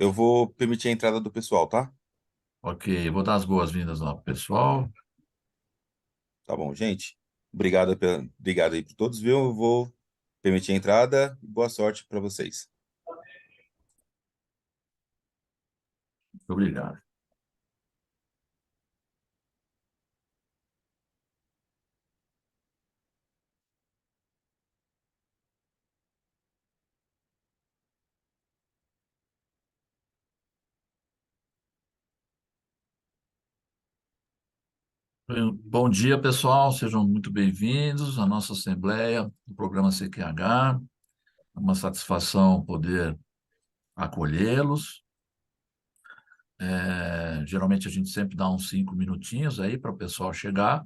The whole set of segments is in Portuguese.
Eu vou permitir a entrada do pessoal, tá? Ok, vou dar as boas-vindas ao pessoal. Tá bom, gente. Obrigado aí por todos, viu? Eu vou permitir a entrada e boa sorte para vocês. Muito obrigado. Bom dia, pessoal. Sejam muito bem-vindos à nossa Assembleia do programa CQH. É uma satisfação poder acolhê-los. Geralmente a gente sempre dá uns 5 minutinhos aí para o pessoal chegar,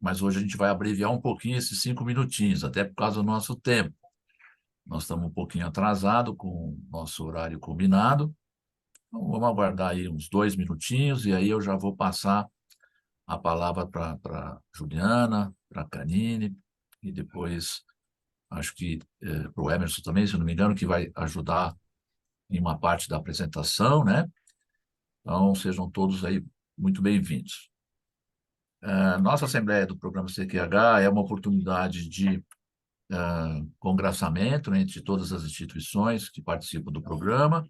mas hoje a gente vai abreviar um pouquinho esses 5 minutinhos, até por causa do nosso tempo. Nós estamos um pouquinho atrasados com o nosso horário combinado. Então, vamos aguardar aí uns 2 minutinhos e aí eu já vou passar a palavra para Juliana, para a Canine, e depois acho que para o Emerson também, se eu não me engano, que vai ajudar em uma parte da apresentação, né? Então, sejam todos aí muito bem-vindos. Nossa Assembleia do Programa CQH é uma oportunidade de congraçamento, né, entre todas as instituições que participam do programa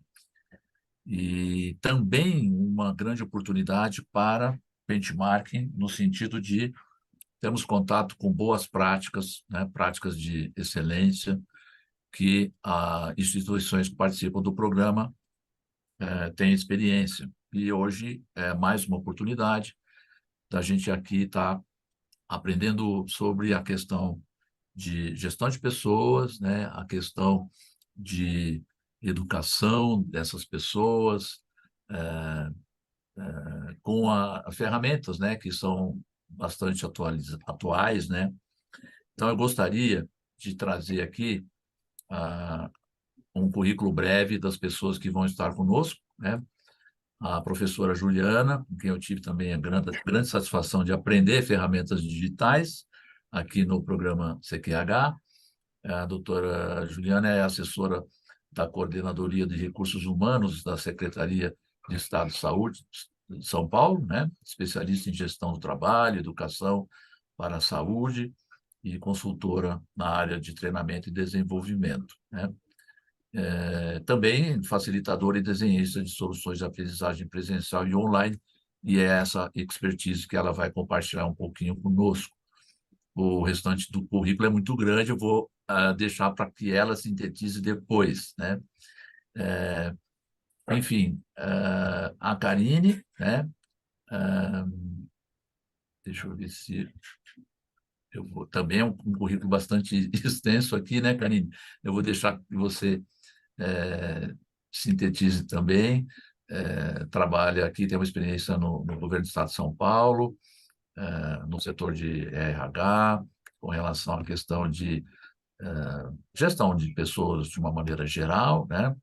e também uma grande oportunidade para benchmarking, no sentido de temos contato com boas práticas, né, práticas de excelência, que as instituições que participam do programa têm experiência. E hoje é mais uma oportunidade da gente aqui estar aprendendo sobre a questão de gestão de pessoas, né, a questão de educação dessas pessoas, com ferramentas, né, que são bastante atuais, né. Então, eu gostaria de trazer aqui ah, um currículo breve das pessoas que vão estar conosco, né? A professora Juliana, com quem eu tive também a grande satisfação de aprender ferramentas digitais aqui no programa CQH. A doutora Juliana é assessora da Coordenadoria de Recursos Humanos da Secretaria de Estado de Saúde de São Paulo, né? Especialista em gestão do trabalho, educação para a saúde e consultora na área de treinamento e desenvolvimento, né? Também facilitadora e desenhista de soluções de aprendizagem presencial e online, e é essa expertise que ela vai compartilhar um pouquinho conosco. O restante do currículo é muito grande, eu vou deixar para que ela sintetize depois, né? Enfim, a Karine, né? Ah, deixa eu ver se eu vou. Também é um currículo bastante extenso aqui, né, Karine? Eu vou deixar que você eh, sintetize também. Trabalha aqui, tem uma experiência no governo do Estado de São Paulo, no setor de RH, com relação à questão de gestão de pessoas de uma maneira geral, né?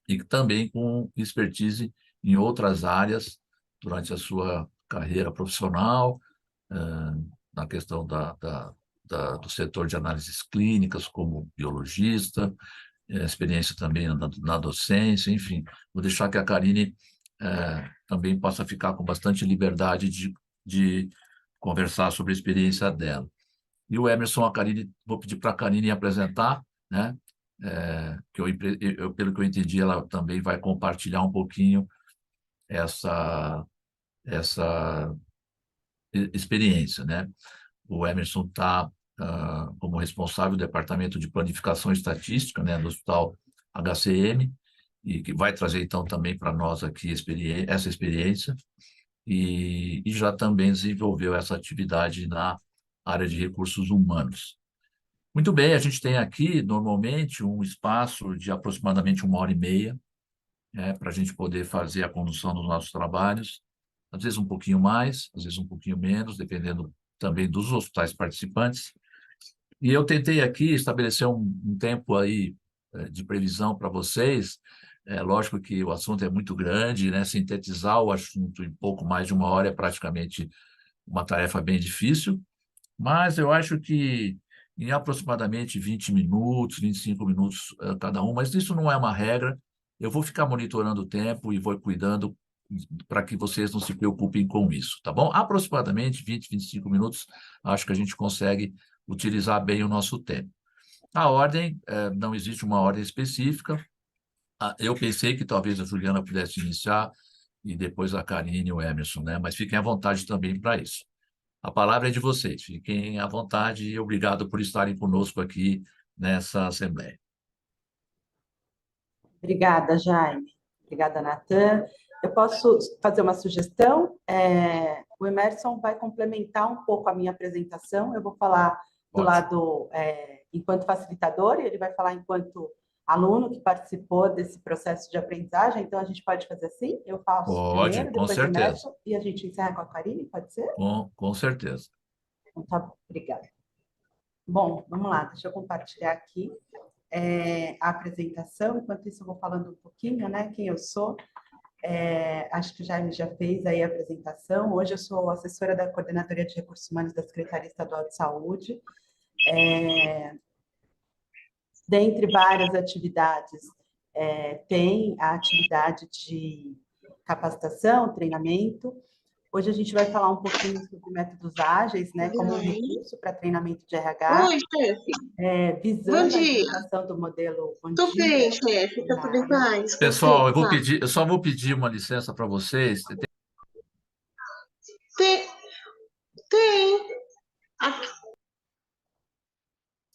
E também com expertise em outras áreas durante a sua carreira profissional, na questão do setor de análises clínicas, como biologista, experiência também na docência, enfim. Vou deixar que a Karine também possa ficar com bastante liberdade de conversar sobre a experiência dela. E o Emerson, a Karine, vou pedir para a Karine apresentar, né? Pelo que eu entendi, ela também vai compartilhar um pouquinho essa, essa experiência, né? O Emerson está como responsável do Departamento de Planificação e Estatística, né, do Hospital HCM, e que vai trazer, então, também para nós aqui essa experiência, e já também desenvolveu essa atividade na área de recursos humanos. Muito bem, a gente tem aqui, normalmente, um espaço de aproximadamente 1 hora e meia, né, para a gente poder fazer a condução dos nossos trabalhos, às vezes um pouquinho mais, às vezes um pouquinho menos, dependendo também dos hospitais participantes. E eu tentei aqui estabelecer um tempo aí de previsão para vocês. É lógico que o assunto é muito grande, né? Sintetizar o assunto em pouco mais de 1 hora é praticamente uma tarefa bem difícil, mas eu acho que em aproximadamente 20 minutos, 25 minutos cada um, mas isso não é uma regra. Eu vou ficar monitorando o tempo e vou cuidando para que vocês não se preocupem com isso, tá bom? Aproximadamente 20, 25 minutos, acho que a gente consegue utilizar bem o nosso tempo. A ordem, não existe uma ordem específica. Eu pensei que talvez a Juliana pudesse iniciar e depois a Karine e o Emerson, né? Mas fiquem à vontade também para isso. A palavra é de vocês, fiquem à vontade e obrigado por estarem conosco aqui nessa Assembleia. Obrigada, Jaime. Obrigada, Natan. Eu posso fazer uma sugestão? O Emerson vai complementar um pouco a minha apresentação. Eu vou falar do Ótimo. lado enquanto facilitador e ele vai falar enquanto aluno que participou desse processo de aprendizagem. Então, a gente pode fazer assim? Eu faço Pode, primeiro, com depois o certeza. Emerson e a gente encerra com a Karine, pode ser? Com certeza. Então, tá bom, obrigada. Bom, vamos lá, deixa eu compartilhar aqui a apresentação. Enquanto isso, eu vou falando um pouquinho, né, quem eu sou. Acho que o Jaime já fez aí a apresentação. Hoje eu sou assessora da Coordenadoria de Recursos Humanos da Secretaria Estadual de Saúde. Dentre várias atividades, tem a atividade de capacitação, treinamento. Hoje a gente vai falar um pouquinho sobre métodos ágeis, né, como um recurso para treinamento de RH. Oi, chefe. Visando Bom a dia. implementação do modelo Bom Tô Dia. bem, chefe. Tá tudo em paz. Pessoal, Você, eu só vou pedir uma licença para vocês. Tem. Tem. Aqui.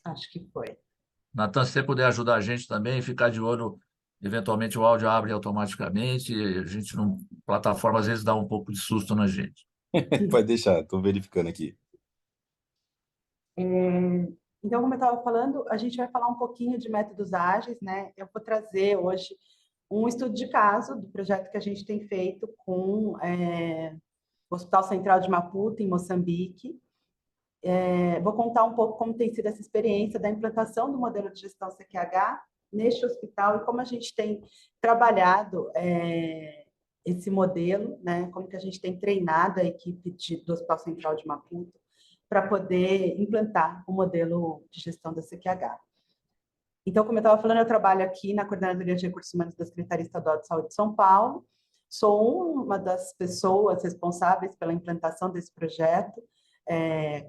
Acho que foi. Natan, se você puder ajudar a gente também, ficar de olho, eventualmente o áudio abre automaticamente, a gente não, plataforma às vezes dá um pouco de susto na gente. Pode deixar, estou verificando aqui. Então, como eu estava falando, a gente vai falar um pouquinho de métodos ágeis, né? Eu vou trazer hoje um estudo de caso do projeto que a gente tem feito com o Hospital Central de Maputo, em Moçambique. Vou contar um pouco como tem sido essa experiência da implantação do modelo de gestão CQH neste hospital e como a gente tem trabalhado esse modelo, né? Como que a gente tem treinado a equipe do Hospital Central de Maputo para poder implantar o modelo de gestão da CQH. Então, como eu estava falando, eu trabalho aqui na Coordenadoria de Recursos Humanos da Secretaria Estadual de Saúde de São Paulo, sou uma das pessoas responsáveis pela implantação desse projeto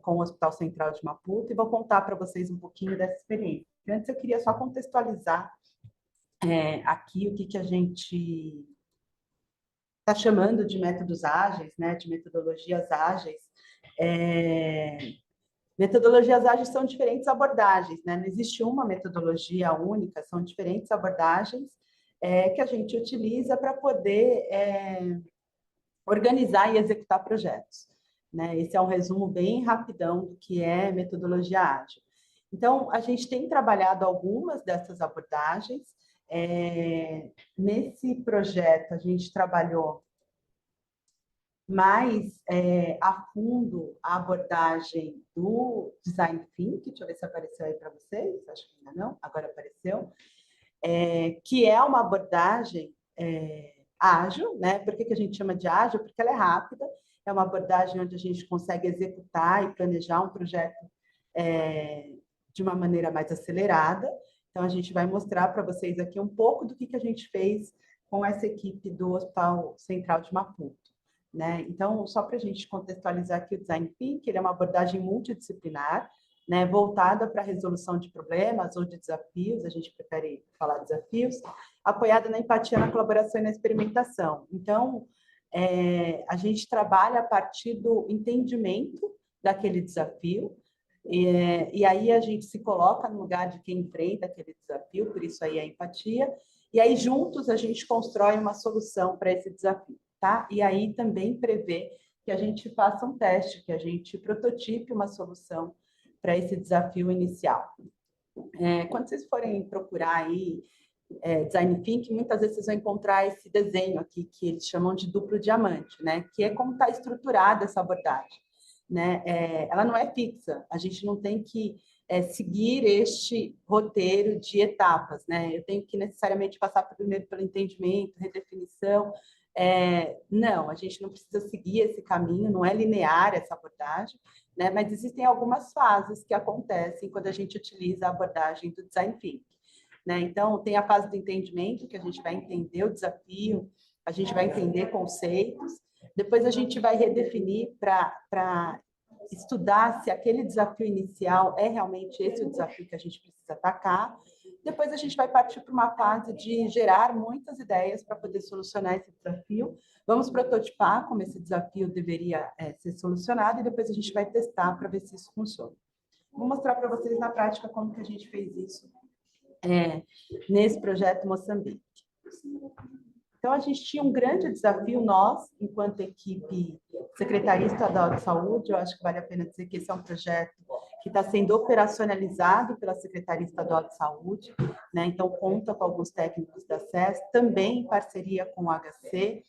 com o Hospital Central de Maputo e vou contar para vocês um pouquinho dessa experiência. Antes, eu queria só contextualizar aqui o que a gente está chamando de métodos ágeis, né, de metodologias ágeis. Metodologias ágeis são diferentes abordagens, né? Não existe uma metodologia única, são diferentes abordagens que a gente utiliza para poder organizar e executar projetos, né? Esse é um resumo bem rapidão do que é metodologia ágil. Então, a gente tem trabalhado algumas dessas abordagens. Nesse projeto, a gente trabalhou mais a fundo a abordagem do Design Thinking, deixa eu ver se apareceu aí para vocês, acho que ainda não, agora apareceu, que é uma abordagem ágil, né? Por que a gente chama de ágil? Porque ela é rápida, é uma abordagem onde a gente consegue executar e planejar um projeto de uma maneira mais acelerada. Então, a gente vai mostrar para vocês aqui um pouco do que a gente fez com essa equipe do Hospital Central de Maputo. Né? Então, só para a gente contextualizar aqui, o Design Thinking, ele é uma abordagem multidisciplinar, né, voltada para a resolução de problemas ou de desafios, a gente prefere falar desafios, apoiada na empatia, na colaboração e na experimentação. Então, a gente trabalha a partir do entendimento daquele desafio, e aí a gente se coloca no lugar de quem enfrenta aquele desafio, por isso aí a empatia, e aí juntos a gente constrói uma solução para esse desafio. Tá? E aí também prevê que a gente faça um teste, que a gente prototipe uma solução para esse desafio inicial. Quando vocês forem procurar aí Design Thinking, muitas vezes vocês vão encontrar esse desenho aqui, que eles chamam de duplo diamante, né? Que é como está estruturada essa abordagem. Né? Ela não é fixa, a gente não tem que seguir este roteiro de etapas. Né? Eu tenho que necessariamente passar primeiro pelo entendimento, redefinição, Não, a gente não precisa seguir esse caminho, não é linear essa abordagem, né? Mas existem algumas fases que acontecem quando a gente utiliza a abordagem do Design Thinking, né? Então, tem a fase do entendimento, que a gente vai entender o desafio, a gente vai entender conceitos, depois a gente vai redefinir para estudar se aquele desafio inicial é realmente esse o desafio que a gente precisa atacar. Depois a gente vai partir para uma fase de gerar muitas ideias para poder solucionar esse desafio. Vamos prototipar como esse desafio deveria ser solucionado e depois a gente vai testar para ver se isso funciona. Vou mostrar para vocês na prática como que a gente fez isso nesse projeto Moçambique. Então, a gente tinha um grande desafio, nós, enquanto equipe Secretaria Estadual de Saúde, eu acho que vale a pena dizer que esse é um projeto que está sendo operacionalizado pela Secretaria Estadual de Saúde, né? Então, conta com alguns técnicos da SES, também em parceria com o HC,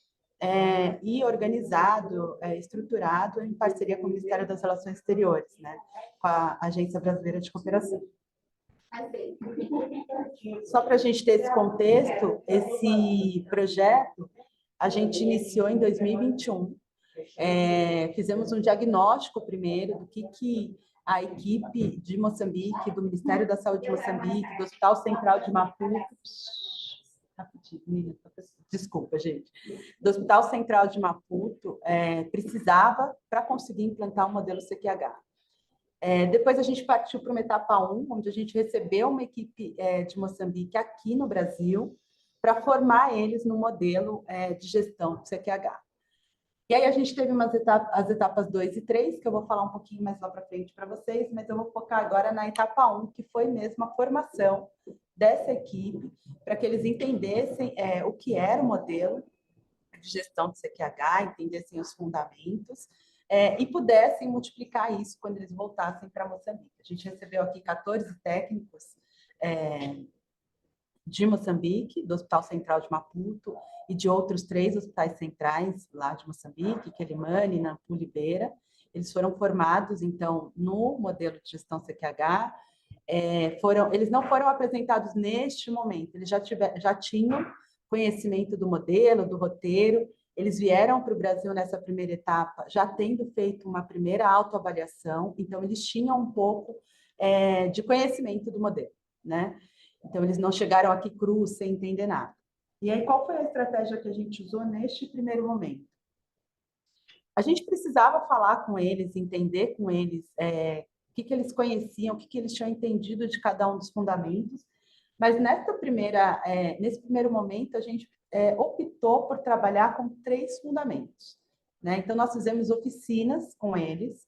e organizado, estruturado em parceria com o Ministério das Relações Exteriores, né? Com a Agência Brasileira de Cooperação. Só para a gente ter esse contexto, esse projeto a gente iniciou em 2021. Fizemos um diagnóstico primeiro do que a equipe de Moçambique, do Ministério da Saúde de Moçambique, do Hospital Central de Maputo, desculpa, gente, do Hospital Central de Maputo, precisava para conseguir implantar o modelo CQH. Depois a gente partiu para uma etapa 1, onde a gente recebeu uma equipe de Moçambique aqui no Brasil para formar eles no modelo de gestão do CQH. E aí a gente teve as etapas 2 e 3, que eu vou falar um pouquinho mais lá para frente para vocês, mas eu vou focar agora na etapa 1, que foi mesmo a formação dessa equipe, para que eles entendessem o que era o modelo de gestão do CQH, entendessem os fundamentos, e pudessem multiplicar isso quando eles voltassem para Moçambique. A gente recebeu aqui 14 técnicos de Moçambique, do Hospital Central de Maputo e de outros 3 hospitais centrais lá de Moçambique, Quelimane, Nampula e Beira. Eles foram formados, então, no modelo de gestão CQH. Eles não foram apresentados neste momento, eles já tinham conhecimento do modelo, do roteiro. Eles vieram para o Brasil nessa primeira etapa, já tendo feito uma primeira autoavaliação, então eles tinham um pouco de conhecimento do modelo, né? Então, eles não chegaram aqui crus, sem entender nada. E aí, qual foi a estratégia que a gente usou neste primeiro momento? A gente precisava falar com eles, entender com eles o que eles conheciam, o que eles tinham entendido de cada um dos fundamentos, mas nesse primeiro momento, a gente optou por trabalhar com 3 fundamentos, né? Então, nós fizemos oficinas com eles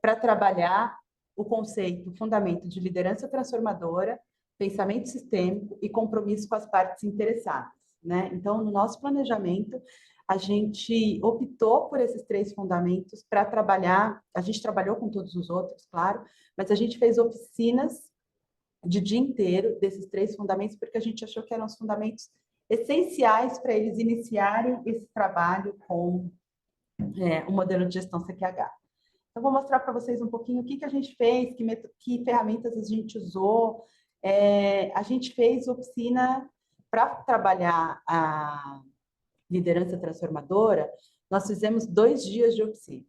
para trabalhar o conceito, o fundamento de liderança transformadora, pensamento sistêmico e compromisso com as partes interessadas, né? Então, no nosso planejamento, a gente optou por esses 3 fundamentos para trabalhar. A gente trabalhou com todos os outros, claro, mas a gente fez oficinas de dia inteiro desses 3 fundamentos, porque a gente achou que eram os fundamentos essenciais para eles iniciarem esse trabalho com o modelo de gestão CQH. Então, vou mostrar para vocês um pouquinho o que a gente fez, que ferramentas a gente usou. A gente fez oficina para trabalhar a liderança transformadora. Nós fizemos 2 dias de oficina,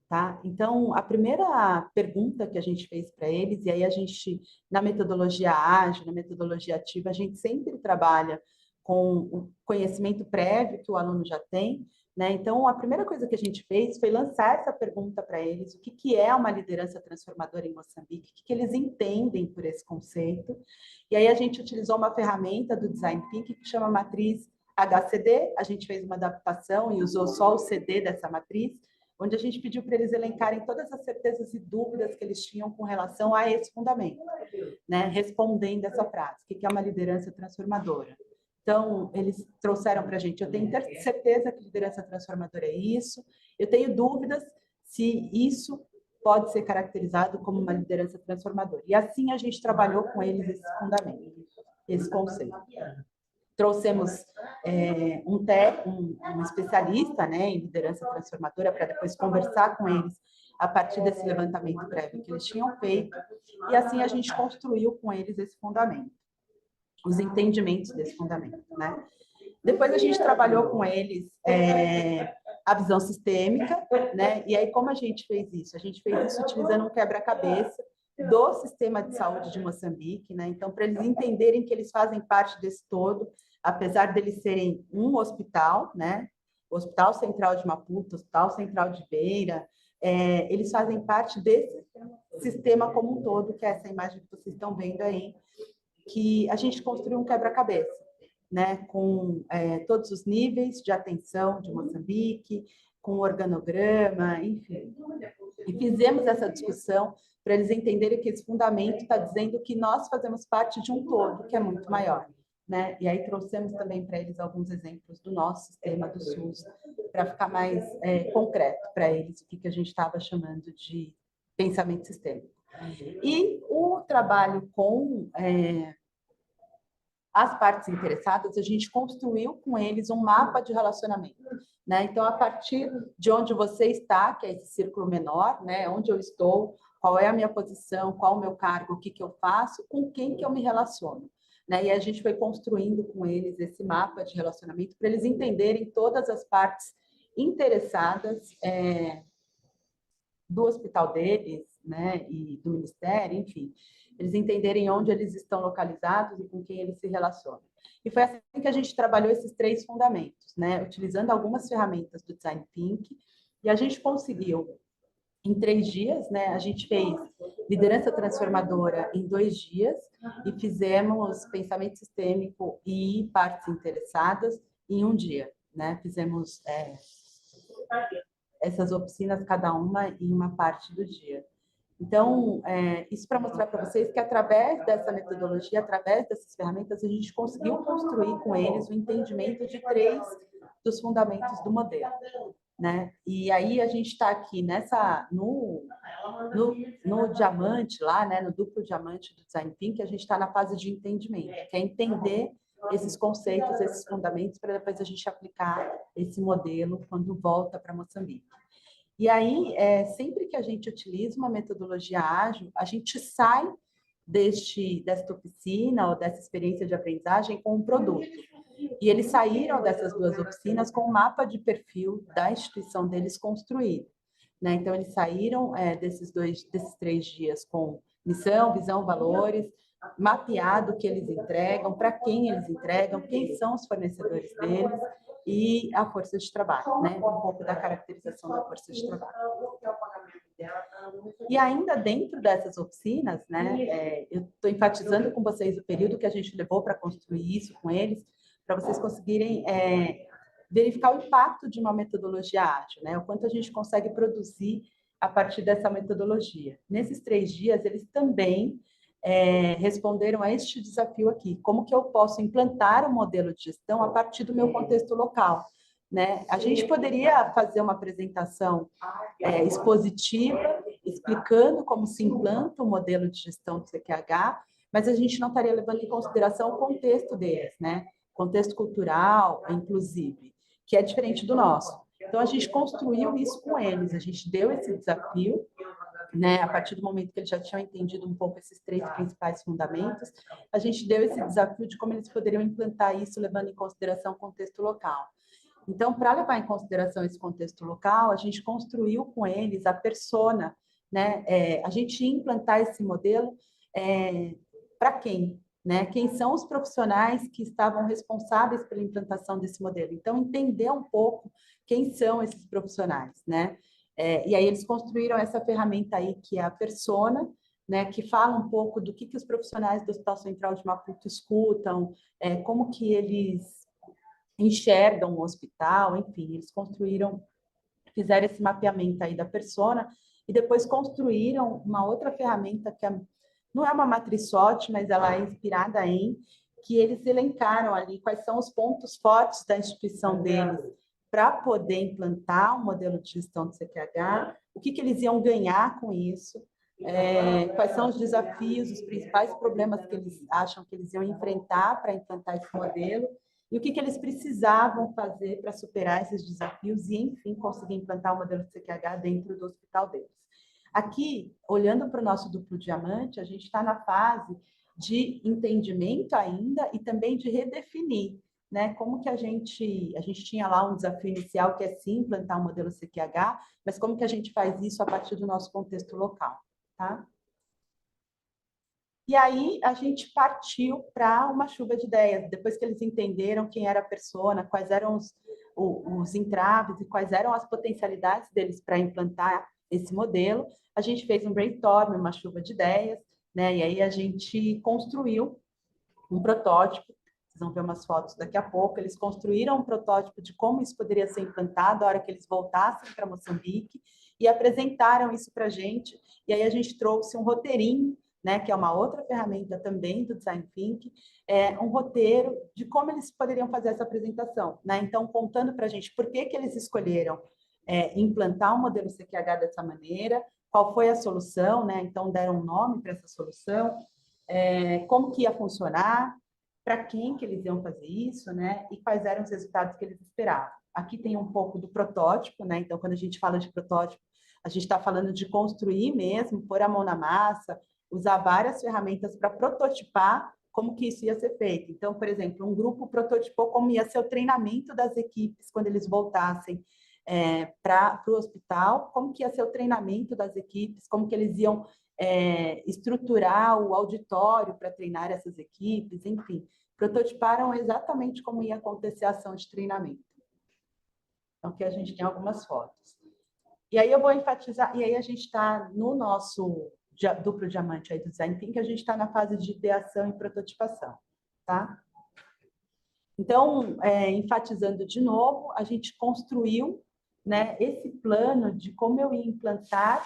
tá? Então, a primeira pergunta que a gente fez para eles, e aí a gente, na metodologia ágil, na metodologia ativa, a gente sempre trabalha com o conhecimento prévio que o aluno já tem, né? Então, a primeira coisa que a gente fez foi lançar essa pergunta para eles: o que é uma liderança transformadora em Moçambique? O que eles entendem por esse conceito? E aí a gente utilizou uma ferramenta do Design Thinking que chama matriz HCD. A gente fez uma adaptação e usou só o CD dessa matriz, onde a gente pediu para eles elencarem todas as certezas e dúvidas que eles tinham com relação a esse fundamento, né? Respondendo essa frase: o que é uma liderança transformadora? Então, eles trouxeram para a gente: eu tenho certeza que liderança transformadora é isso, eu tenho dúvidas se isso pode ser caracterizado como uma liderança transformadora. E assim a gente trabalhou com eles esse fundamento, esse conceito. Trouxemos um especialista, né, em liderança transformadora para depois conversar com eles a partir desse levantamento prévio que eles tinham feito, e assim a gente construiu com eles esse fundamento, os entendimentos desse fundamento, né? Depois a gente trabalhou com eles a visão sistêmica, né? E aí, como a gente fez isso? A gente fez isso utilizando um quebra-cabeça do sistema de saúde de Moçambique, né? Então, para eles entenderem que eles fazem parte desse todo, apesar deles serem um hospital, né? O Hospital Central de Maputo, Hospital Central de Beira, eles fazem parte desse sistema como um todo, que é essa imagem que vocês estão vendo aí, que a gente construiu um quebra-cabeça, né, com todos os níveis de atenção de Moçambique, com organograma, enfim. E fizemos essa discussão para eles entenderem que esse fundamento está dizendo que nós fazemos parte de um todo, que é muito maior. Né? E aí trouxemos também para eles alguns exemplos do nosso sistema do SUS, para ficar mais concreto para eles o que a gente estava chamando de pensamento sistêmico. E o trabalho com as partes interessadas, a gente construiu com eles um mapa de relacionamento. Né? Então, a partir de onde você está, que é esse círculo menor, né? Onde eu estou, qual é a minha posição, qual o meu cargo, o que eu faço, com quem que eu me relaciono. Né? E a gente foi construindo com eles esse mapa de relacionamento para eles entenderem todas as partes interessadas do hospital deles, né? E do ministério, enfim, eles entenderem onde eles estão localizados e com quem eles se relacionam. E foi assim que a gente trabalhou esses 3 fundamentos, né? Utilizando algumas ferramentas do Design Thinking, e a gente conseguiu, em 3 dias, né? A gente fez liderança transformadora em 2 dias e fizemos pensamento sistêmico e partes interessadas em 1 dia, né? Fizemos essas oficinas, cada uma em uma parte do dia. Então, isso para mostrar para vocês que através dessa metodologia, através dessas ferramentas, a gente conseguiu construir com eles o entendimento de 3 dos fundamentos do modelo. Né? E aí a gente está aqui no diamante lá, né? No duplo diamante do Design Thinking, a gente está na fase de entendimento, que é entender esses conceitos, esses fundamentos, para depois a gente aplicar esse modelo quando volta para Moçambique. E aí, sempre que a gente utiliza uma metodologia ágil, a gente sai desta oficina ou dessa experiência de aprendizagem com um produto. E eles saíram dessas 2 oficinas com um mapa de perfil da instituição deles construído. Né? Então, eles saíram desses 3 dias com missão, visão, valores, mapeado o que eles entregam, para quem eles entregam, quem são os fornecedores deles, e a força de trabalho, né? Um pouco da caracterização da força de trabalho. E ainda dentro dessas oficinas, né? Eu estou enfatizando com vocês o período que a gente levou para construir isso com eles, para vocês conseguirem verificar o impacto de uma metodologia ágil, né? O quanto a gente consegue produzir a partir dessa metodologia. Nesses 3 dias, eles também responderam a este desafio aqui. Como que eu posso implantar um modelo de gestão a partir do meu contexto local? Né? A gente poderia fazer uma apresentação expositiva, explicando como se implanta o modelo de gestão do CQH, mas a gente não estaria levando em consideração o contexto deles, né? Contexto cultural, inclusive, que é diferente do nosso. Então, a gente construiu isso com eles, a gente deu esse desafio, né, a partir do momento que eles já tinham entendido um pouco esses 3 principais fundamentos, a gente deu esse desafio de como eles poderiam implantar isso levando em consideração o contexto local. Então, para levar em consideração esse contexto local, a gente construiu com eles a persona, né? A gente ia implantar esse modelo para quem? Né? Quem são os profissionais que estavam responsáveis pela implantação desse modelo? Então, entender um pouco quem são esses profissionais, né? E aí eles construíram essa ferramenta aí, que é a persona, né, que fala um pouco do que os profissionais do Hospital Central de Maputo escutam, como que eles enxergam o hospital, enfim, eles fizeram esse mapeamento aí da persona e depois construíram uma outra ferramenta que não é uma matriz SWOT, mas ela é inspirada que eles elencaram ali quais são os pontos fortes da instituição deles para poder implantar um modelo de gestão do CQH, o que eles iam ganhar com isso, quais são os desafios, os principais problemas que eles acham que eles iam enfrentar para implantar esse modelo, e o que eles precisavam fazer para superar esses desafios e, enfim, conseguir implantar o modelo de CQH dentro do hospital deles. Aqui, olhando para o nosso duplo diamante, a gente está na fase de entendimento ainda e também de redefinir, né, como que a gente tinha lá um desafio inicial que é sim implantar um modelo CQH, mas como que a gente faz isso a partir do nosso contexto local, tá? E aí a gente partiu para uma chuva de ideias, depois que eles entenderam quem era a persona, quais eram os entraves e quais eram as potencialidades deles para implantar esse modelo, a gente fez um brainstorm, uma chuva de ideias, né? E aí a gente construiu um protótipo, vocês vão ver umas fotos daqui a pouco, eles construíram um protótipo de como isso poderia ser implantado a hora que eles voltassem para Moçambique e apresentaram isso para a gente, e aí a gente trouxe um roteirinho, né, que é uma outra ferramenta também do Design Thinking, um roteiro de como eles poderiam fazer essa apresentação, né? Então, contando para a gente por que eles escolheram implantar um modelo CQH dessa maneira, qual foi a solução, né? Então, deram um nome para essa solução, como que ia funcionar, para quem que eles iam fazer isso, né? E quais eram os resultados que eles esperavam. Aqui tem um pouco do protótipo, né? Então, quando a gente fala de protótipo, a gente está falando de construir mesmo, pôr a mão na massa, usar várias ferramentas para prototipar como que isso ia ser feito. Então, por exemplo, um grupo prototipou como ia ser o treinamento das equipes quando eles voltassem para o hospital, como que ia ser o treinamento das equipes, como que eles iam estruturar o auditório para treinar essas equipes, enfim, prototiparam exatamente como ia acontecer a ação de treinamento. Então, aqui a gente tem algumas fotos. E aí eu vou enfatizar, e aí a gente está no nosso duplo diamante aí do Design Thinking, a gente está na fase de ideação e prototipação, tá? Então, enfatizando de novo, a gente construiu, né, esse plano de como eu ia implantar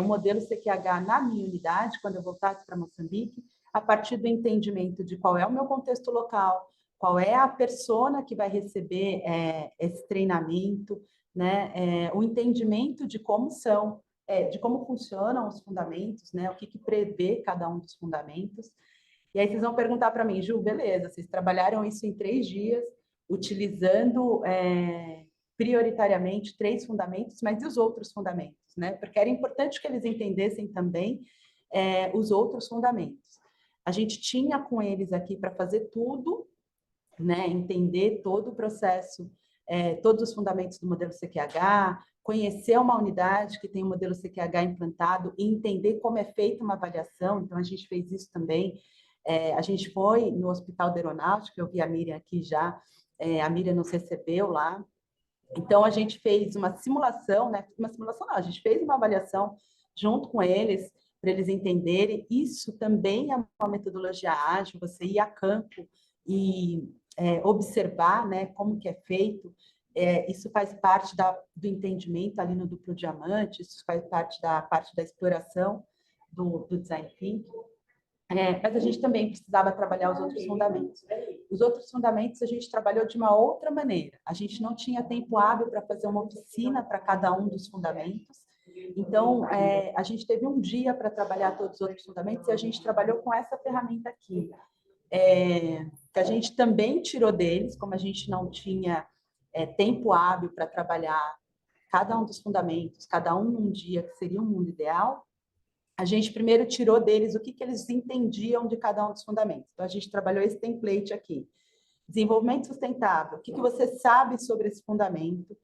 o modelo CQH na minha unidade, quando eu voltasse para Moçambique, a partir do entendimento de qual é o meu contexto local, qual é a persona que vai receber esse treinamento, né, o entendimento de como são, de como funcionam os fundamentos, né, o que prevê cada um dos fundamentos. E aí vocês vão perguntar para mim, Ju, beleza, vocês trabalharam isso em 3 dias, utilizando prioritariamente 3 fundamentos, mas e os outros fundamentos, né? Porque era importante que eles entendessem também os outros fundamentos. A gente tinha com eles aqui para fazer tudo, né? Entender todo o processo, todos os fundamentos do modelo CQH, conhecer uma unidade que tem o modelo CQH implantado e entender como é feita uma avaliação. Então, a gente fez isso também. A gente foi no Hospital da Aeronáutica, eu vi a Miriam aqui já, a Miriam nos recebeu lá. Então, a gente fez uma simulação, né? Uma simulação não, a gente fez uma avaliação junto com eles, para eles entenderem. Isso também é uma metodologia ágil, você ir a campo e observar, né, como que é feito. Isso faz parte do entendimento ali no duplo diamante, isso faz parte da exploração do Design Thinking. Mas a gente também precisava trabalhar os outros fundamentos. Os outros fundamentos a gente trabalhou de uma outra maneira. A gente não tinha tempo hábil para fazer uma oficina para cada um dos fundamentos. Então, a gente teve um dia para trabalhar todos os outros fundamentos e a gente trabalhou com essa ferramenta aqui, que a gente também tirou deles, como a gente não tinha tempo hábil para trabalhar cada um dos fundamentos, cada um num dia que seria um mundo ideal. A gente primeiro tirou deles o que eles entendiam de cada um dos fundamentos. Então, a gente trabalhou esse template aqui. Desenvolvimento sustentável, o que você sabe sobre esse fundamento,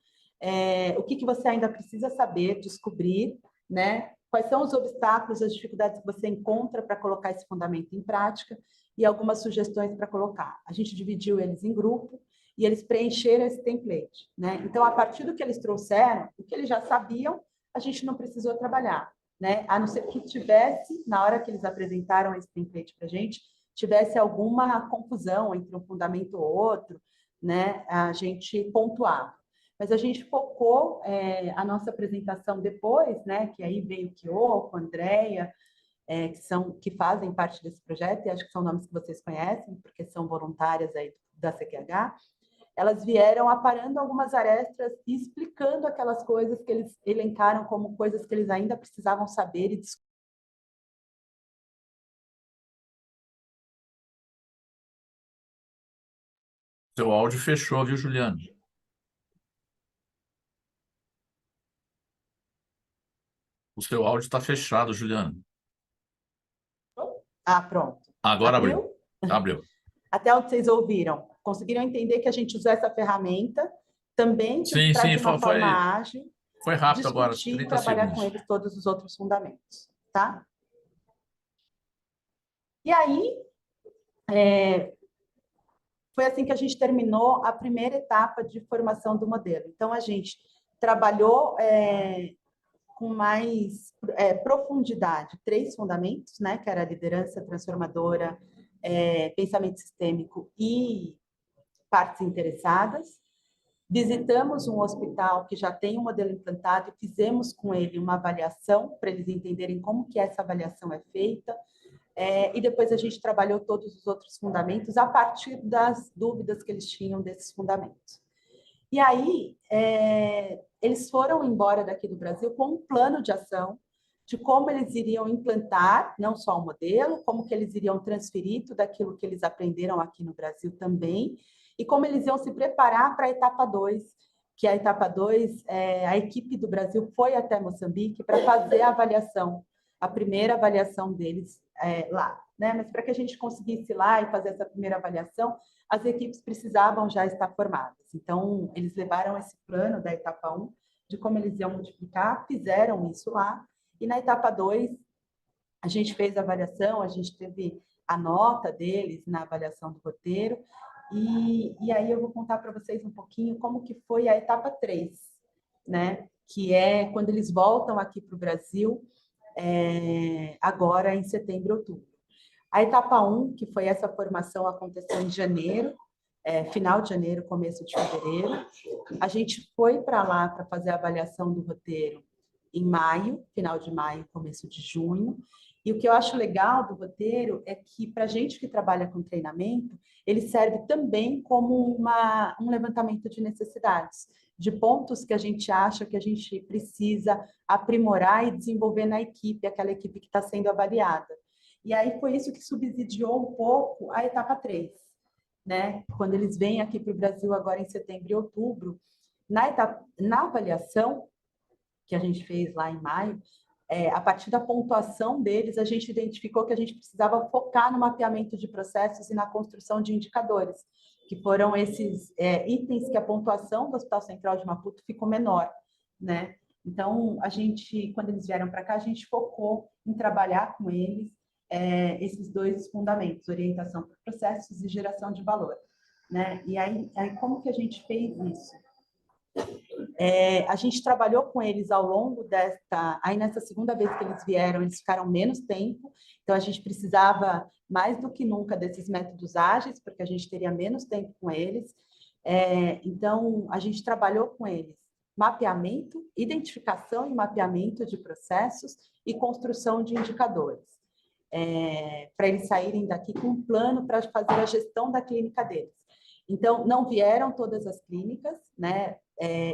o que você ainda precisa saber, descobrir, né? Quais são os obstáculos, as dificuldades que você encontra para colocar esse fundamento em prática e algumas sugestões para colocar. A gente dividiu eles em grupo e eles preencheram esse template, né? Então, a partir do que eles trouxeram, o que eles já sabiam, a gente não precisou trabalhar, né? A não ser que tivesse, na hora que eles apresentaram esse template para a gente, tivesse alguma confusão entre um fundamento ou outro, né? A gente pontuava. Mas a gente focou a nossa apresentação depois, né? Que aí veio o Kyoko, a Andrea, que fazem parte desse projeto, e acho que são nomes que vocês conhecem, porque são voluntárias aí da CQH. Elas vieram aparando algumas arestas e explicando aquelas coisas que eles elencaram como coisas que eles ainda precisavam saber e descobrir. Seu áudio fechou, viu, Juliano? O seu áudio está fechado, Juliano. Ah, pronto. Agora abriu. Abriu. Até onde vocês ouviram? Conseguiram entender que a gente usou essa ferramenta também Sim, para, sim, de uma forma foi, ágil, foi rápido agora, discutir e 30 trabalhar com segundos. eles todos os outros fundamentos, tá? E aí, foi assim que a gente terminou a primeira etapa de formação do modelo. Então, a gente trabalhou com mais profundidade 3 fundamentos, né? Que era a liderança transformadora, pensamento sistêmico e partes interessadas. Visitamos um hospital que já tem um modelo implantado e fizemos com ele uma avaliação para eles entenderem como que essa avaliação é feita. E depois a gente trabalhou todos os outros fundamentos a partir das dúvidas que eles tinham desses fundamentos. E aí, eles foram embora daqui do Brasil com um plano de ação de como eles iriam implantar, não só o modelo, como que eles iriam transferir tudo aquilo que eles aprenderam aqui no Brasil também, e como eles iam se preparar para a etapa 2, que a etapa 2, a equipe do Brasil foi até Moçambique para fazer a avaliação, a primeira avaliação deles lá, né? Mas para que a gente conseguisse ir lá e fazer essa primeira avaliação, as equipes precisavam já estar formadas. Então, eles levaram esse plano da etapa 1, de como eles iam multiplicar, fizeram isso lá, e na etapa 2, a gente fez a avaliação, a gente teve a nota deles na avaliação do roteiro, e aí eu vou contar para vocês um pouquinho como que foi a etapa 3, né? Que é quando eles voltam aqui para o Brasil, agora em setembro, outubro. A etapa 1, que foi essa formação, aconteceu em janeiro, final de janeiro, começo de fevereiro. A gente foi para lá para fazer a avaliação do roteiro em maio, final de maio, começo de junho. E o que eu acho legal do roteiro é que, para a gente que trabalha com treinamento, ele serve também como um levantamento de necessidades, de pontos que a gente acha que a gente precisa aprimorar e desenvolver na equipe, aquela equipe que está sendo avaliada. E aí foi isso que subsidiou um pouco a etapa 3, né? Quando eles vêm aqui para o Brasil agora em setembro e outubro, na avaliação que a gente fez lá em maio, a partir da pontuação deles, a gente identificou que a gente precisava focar no mapeamento de processos e na construção de indicadores, que foram esses itens que a pontuação do Hospital Central de Maputo ficou menor, né? Então, quando eles vieram para cá, a gente focou em trabalhar com eles esses 2 fundamentos, orientação por processos e geração de valor, né? E aí como que a gente fez isso? A gente trabalhou com eles ao longo aí nessa segunda vez que eles vieram, eles ficaram menos tempo, então a gente precisava mais do que nunca desses métodos ágeis, porque a gente teria menos tempo com eles. Então, a gente trabalhou com eles mapeamento, identificação e mapeamento de processos e construção de indicadores, para eles saírem daqui com um plano para fazer a gestão da clínica deles. Então, não vieram todas as clínicas, né?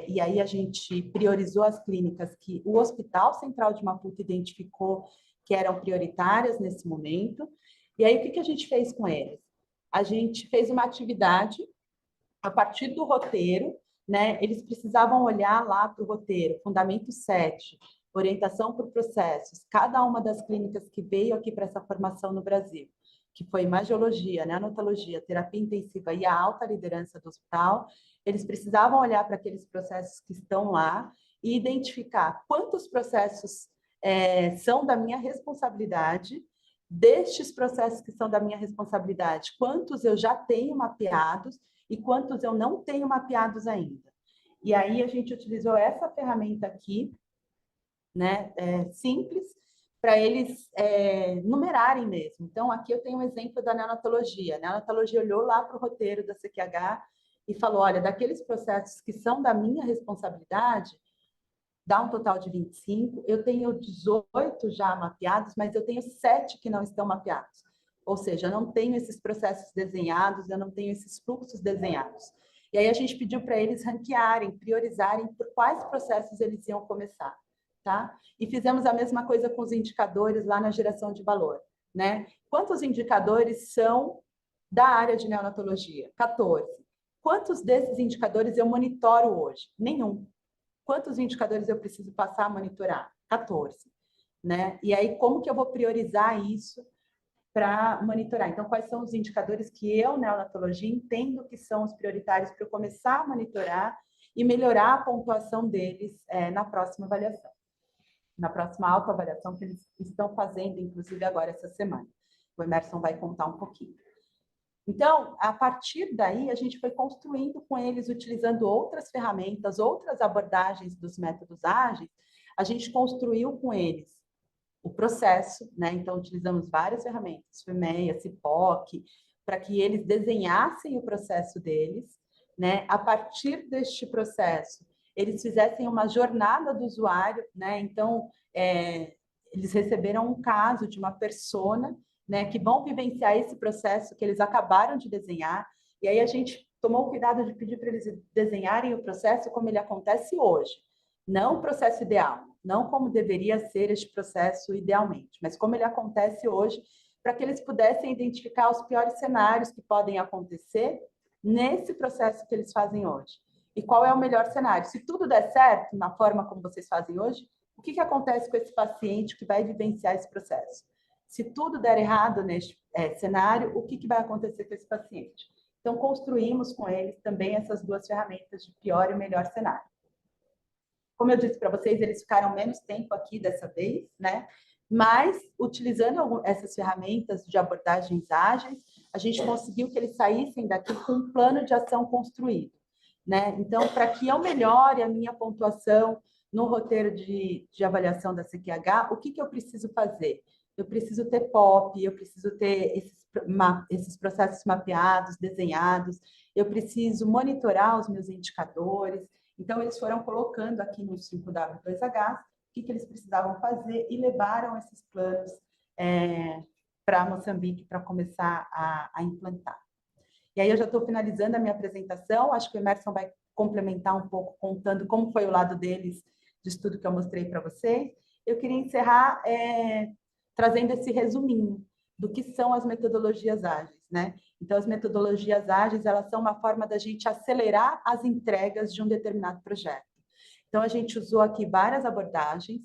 E aí a gente priorizou as clínicas que o Hospital Central de Maputo identificou que eram prioritárias nesse momento. E aí, o que a gente fez com eles? A gente fez uma atividade a partir do roteiro, né? Eles precisavam olhar lá para o roteiro, fundamento 7, orientação por processos, cada uma das clínicas que veio aqui para essa formação no Brasil, que foi imagiologia, neonatologia, terapia intensiva e a alta liderança do hospital, eles precisavam olhar para aqueles processos que estão lá e identificar quantos processos são da minha responsabilidade, destes processos que são da minha responsabilidade, quantos eu já tenho mapeados e quantos eu não tenho mapeados ainda. E aí a gente utilizou essa ferramenta aqui, né, simples, para eles numerarem mesmo. Então, aqui eu tenho um exemplo da neonatologia. A neonatologia olhou lá para o roteiro da CQH e falou, olha, daqueles processos que são da minha responsabilidade, dá um total de 25, eu tenho 18 já mapeados, mas eu tenho 7 que não estão mapeados. Ou seja, eu não tenho esses processos desenhados, eu não tenho esses fluxos desenhados. E aí a gente pediu para eles ranquearem, priorizarem por quais processos eles iam começar, tá? E fizemos a mesma coisa com os indicadores lá na geração de valor, né? Quantos indicadores são da área de neonatologia? 14. Quantos desses indicadores eu monitoro hoje? Nenhum. Quantos indicadores eu preciso passar a monitorar? 14. Né? E aí, como que eu vou priorizar isso para monitorar. Então, quais são os indicadores que eu, neonatologia, entendo que são os prioritários para eu começar a monitorar e melhorar a pontuação deles na próxima avaliação, na próxima autoavaliação que eles estão fazendo, inclusive agora essa semana. O Emerson vai contar um pouquinho. Então, a partir daí, a gente foi construindo com eles, utilizando outras ferramentas, outras abordagens dos métodos ágeis, a gente construiu com eles o processo, né? Então, utilizamos várias ferramentas, FMEA, CIPOC, para que eles desenhassem o processo deles, né? A partir deste processo, eles fizessem uma jornada do usuário, né? Então, eles receberam um caso de uma persona, né, que vão vivenciar esse processo que eles acabaram de desenhar, e aí a gente tomou o cuidado de pedir para eles desenharem o processo como ele acontece hoje, não o processo ideal, não como deveria ser este processo idealmente, mas como ele acontece hoje, para que eles pudessem identificar os piores cenários que podem acontecer nesse processo que eles fazem hoje. E qual é o melhor cenário? Se tudo der certo, na forma como vocês fazem hoje, o que acontece com esse paciente que vai vivenciar esse processo? Se tudo der errado neste cenário, o que vai acontecer com esse paciente? Então, construímos com eles também essas duas ferramentas de pior e melhor cenário. Como eu disse para vocês, eles ficaram menos tempo aqui dessa vez, né? Mas, utilizando essas ferramentas de abordagens ágeis, a gente conseguiu que eles saíssem daqui com um plano de ação construído, né? Então, para que eu melhore a minha pontuação no roteiro de avaliação da CQH, o que eu preciso fazer? Eu preciso ter POP, eu preciso ter esses processos mapeados, desenhados, eu preciso monitorar os meus indicadores. Então, eles foram colocando aqui no 5W2H o que eles precisavam fazer e levaram esses planos para Moçambique para começar a implantar. E aí eu já estou finalizando a minha apresentação, acho que o Emerson vai complementar um pouco, contando como foi o lado deles, de estudo que eu mostrei para vocês. Eu queria encerrar trazendo esse resuminho do que são as metodologias ágeis, né? Então, as metodologias ágeis, elas são uma forma da gente acelerar as entregas de um determinado projeto. Então, a gente usou aqui várias abordagens.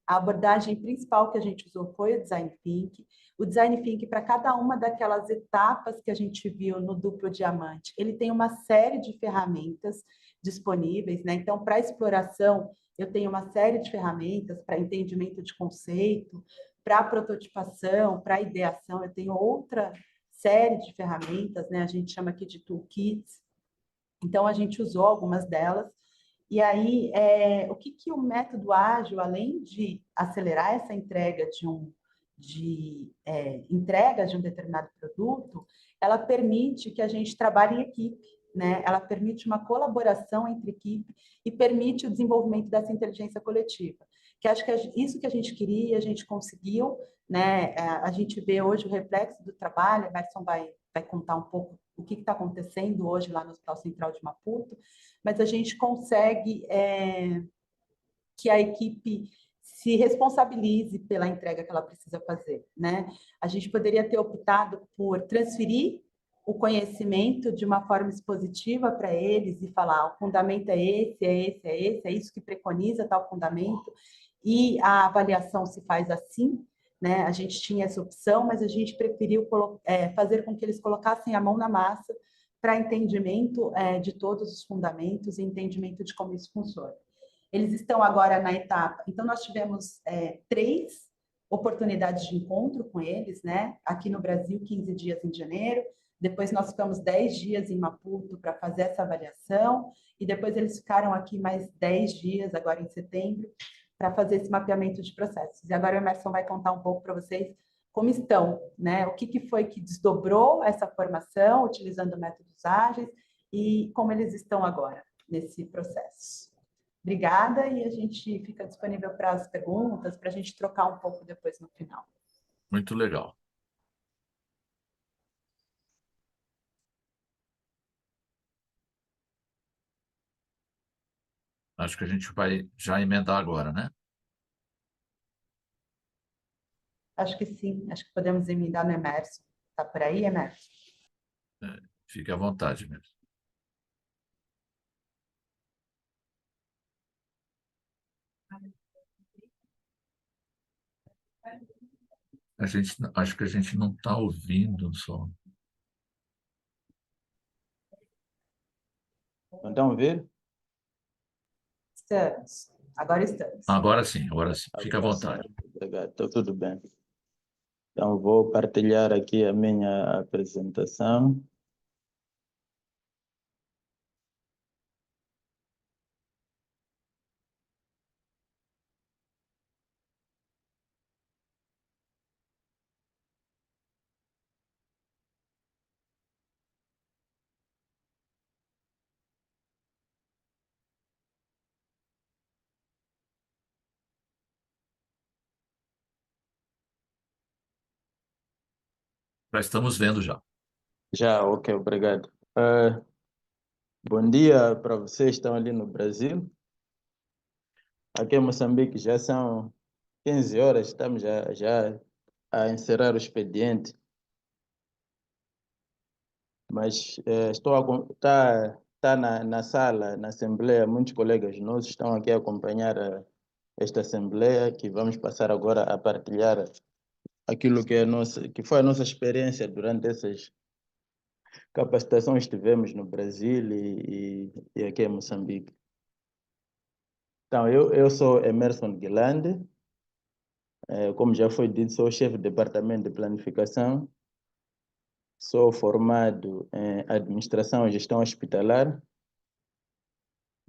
A abordagem principal que a gente usou foi o Design Thinking. O Design Thinking, para cada uma daquelas etapas que a gente viu no duplo diamante, ele tem uma série de ferramentas disponíveis, né? Então, para exploração, eu tenho uma série de ferramentas para entendimento de conceito, para prototipação, para ideação, eu tenho outra série de ferramentas, né? A gente chama aqui de toolkits. Então, a gente usou algumas delas. E aí, o que o método ágil, além de acelerar essa entrega entrega de um determinado produto, ela permite que a gente trabalhe em equipe, né? Ela permite uma colaboração entre equipe e permite o desenvolvimento dessa inteligência coletiva. Que acho que isso que a gente queria, a gente conseguiu, né? A gente vê hoje o reflexo do trabalho, a Emerson vai contar um pouco o que está acontecendo hoje lá no Hospital Central de Maputo, mas a gente consegue que a equipe se responsabilize pela entrega que ela precisa fazer, né? A gente poderia ter optado por transferir o conhecimento de uma forma expositiva para eles e falar, o fundamento é esse, é esse, é esse, é isso que preconiza tal fundamento, e a avaliação se faz assim, né? A gente tinha essa opção, mas a gente preferiu fazer com que eles colocassem a mão na massa para entendimento de todos os fundamentos e entendimento de como isso funciona. Eles estão agora na etapa. Então, nós tivemos 3 oportunidades de encontro com eles, né? Aqui no Brasil, 15 dias em janeiro. Depois, nós ficamos 10 dias em Maputo para fazer essa avaliação. E depois, eles ficaram aqui mais 10 dias, agora em setembro, para fazer esse mapeamento de processos. E agora o Emerson vai contar um pouco para vocês como estão, né? O que foi que desdobrou essa formação, utilizando métodos ágeis, e como eles estão agora nesse processo. Obrigada, e a gente fica disponível para as perguntas, para a gente trocar um pouco depois no final. Muito legal. Acho que a gente vai já emendar agora, né? Acho que sim, acho que podemos emendar no Emerson. Está por aí, Emerson? Fique à vontade mesmo. Acho que a gente não está ouvindo o som. Não estão a ouvir? Estamos. Agora estamos. Agora sim, agora sim. Fica à Agora sim, vontade. obrigado, está tudo bem. Então, vou partilhar aqui a minha apresentação. Já estamos vendo já. Já, ok, obrigado. Bom dia para vocês que estão ali no Brasil. Aqui em Moçambique já são 15 horas, estamos já a encerrar o expediente. Mas tá na sala, na Assembleia, muitos colegas nossos estão aqui a acompanhar esta Assembleia, que vamos passar agora a partilhar aquilo que foi a nossa experiência durante essas capacitações que tivemos no Brasil e aqui em Moçambique. Então, eu sou Emerson Guilande, como já foi dito, sou chefe de departamento de planificação, sou formado em administração e gestão hospitalar.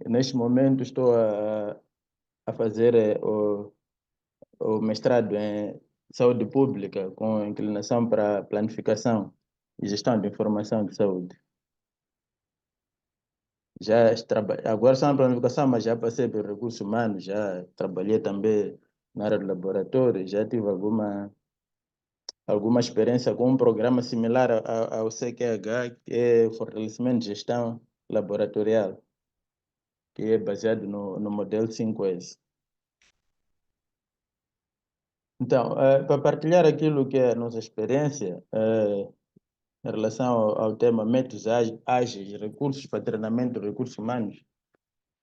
Neste momento estou a fazer o mestrado em saúde pública com inclinação para planificação e gestão de informação de saúde. Agora só na planificação, mas já passei por recursos humanos, já trabalhei também na área de laboratório, já tive alguma experiência com um programa similar ao CQH, que é Fortalecimento de Gestão Laboratorial, que é baseado no modelo 5S. Então, para partilhar aquilo que é a nossa experiência, em relação ao tema métodos ágeis, recursos para treinamento de recursos humanos,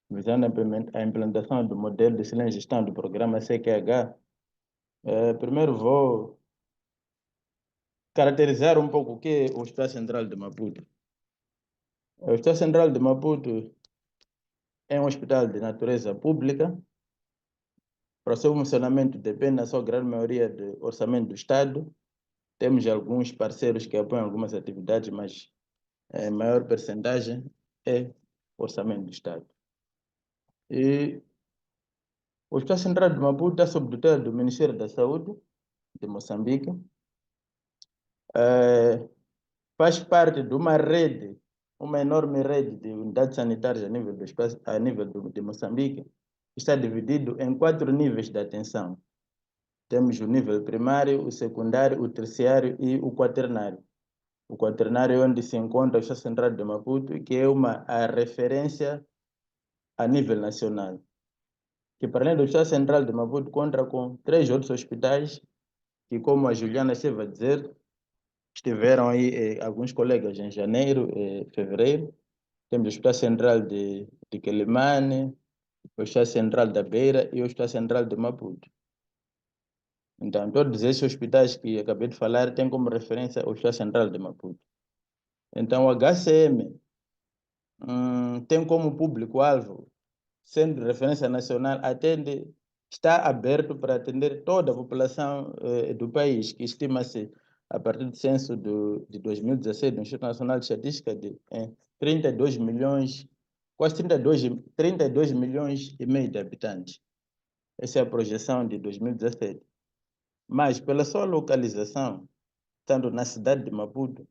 visando a implementação do modelo de excelente gestão do programa CQH, primeiro vou caracterizar um pouco o que é o Hospital Central de Maputo. O Hospital Central de Maputo é um hospital de natureza pública. Para o seu funcionamento depende, na sua grande maioria, do orçamento do Estado. Temos alguns parceiros que apoiam algumas atividades, mas a maior percentagem é orçamento do Estado. E o Hospital Central de Maputo está sob tutela do Ministério da Saúde de Moçambique. Faz parte de uma rede, uma enorme rede de unidades sanitárias a nível de Moçambique, que está dividido em 4 níveis de atenção. Temos o nível primário, o secundário, o terciário e o quaternário. O quaternário é onde se encontra o Hospital Central de Maputo, que é a referência a nível nacional. Que, para além do Hospital Central de Maputo, conta com 3 outros hospitais, que, como a Juliana esteve a dizer, estiveram aí alguns colegas em janeiro, fevereiro. Temos o Hospital Central de Quelimane, o Hospital Central da Beira e o Hospital Central de Maputo. Então, todos esses hospitais que acabei de falar têm como referência o Hospital Central de Maputo. Então, o HCM tem como público-alvo, sendo de referência nacional, está aberto para atender toda a população do país, que estima-se, a partir do censo de 2016 do Instituto Nacional de Estatística, de 32 milhões, quase 32 milhões e meio de habitantes. Essa é a projeção de 2017. Mas, pela sua localização, estando na cidade de Maputo,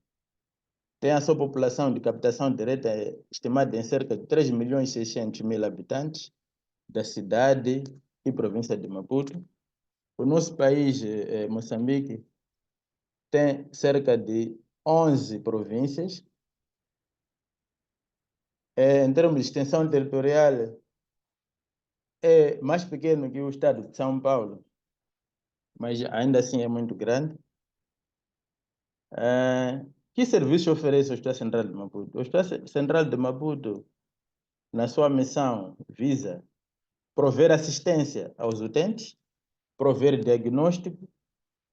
tem a sua população de captação direta estimada em cerca de 3 milhões e 600 mil habitantes da cidade e província de Maputo. O nosso país, Moçambique, tem cerca de 11 províncias. Em termos de extensão territorial, é mais pequeno que o estado de São Paulo, mas ainda assim é muito grande. Que serviços oferece o Hospital Central de Maputo? O Hospital Central de Maputo, na sua missão, visa prover assistência aos utentes, prover diagnóstico,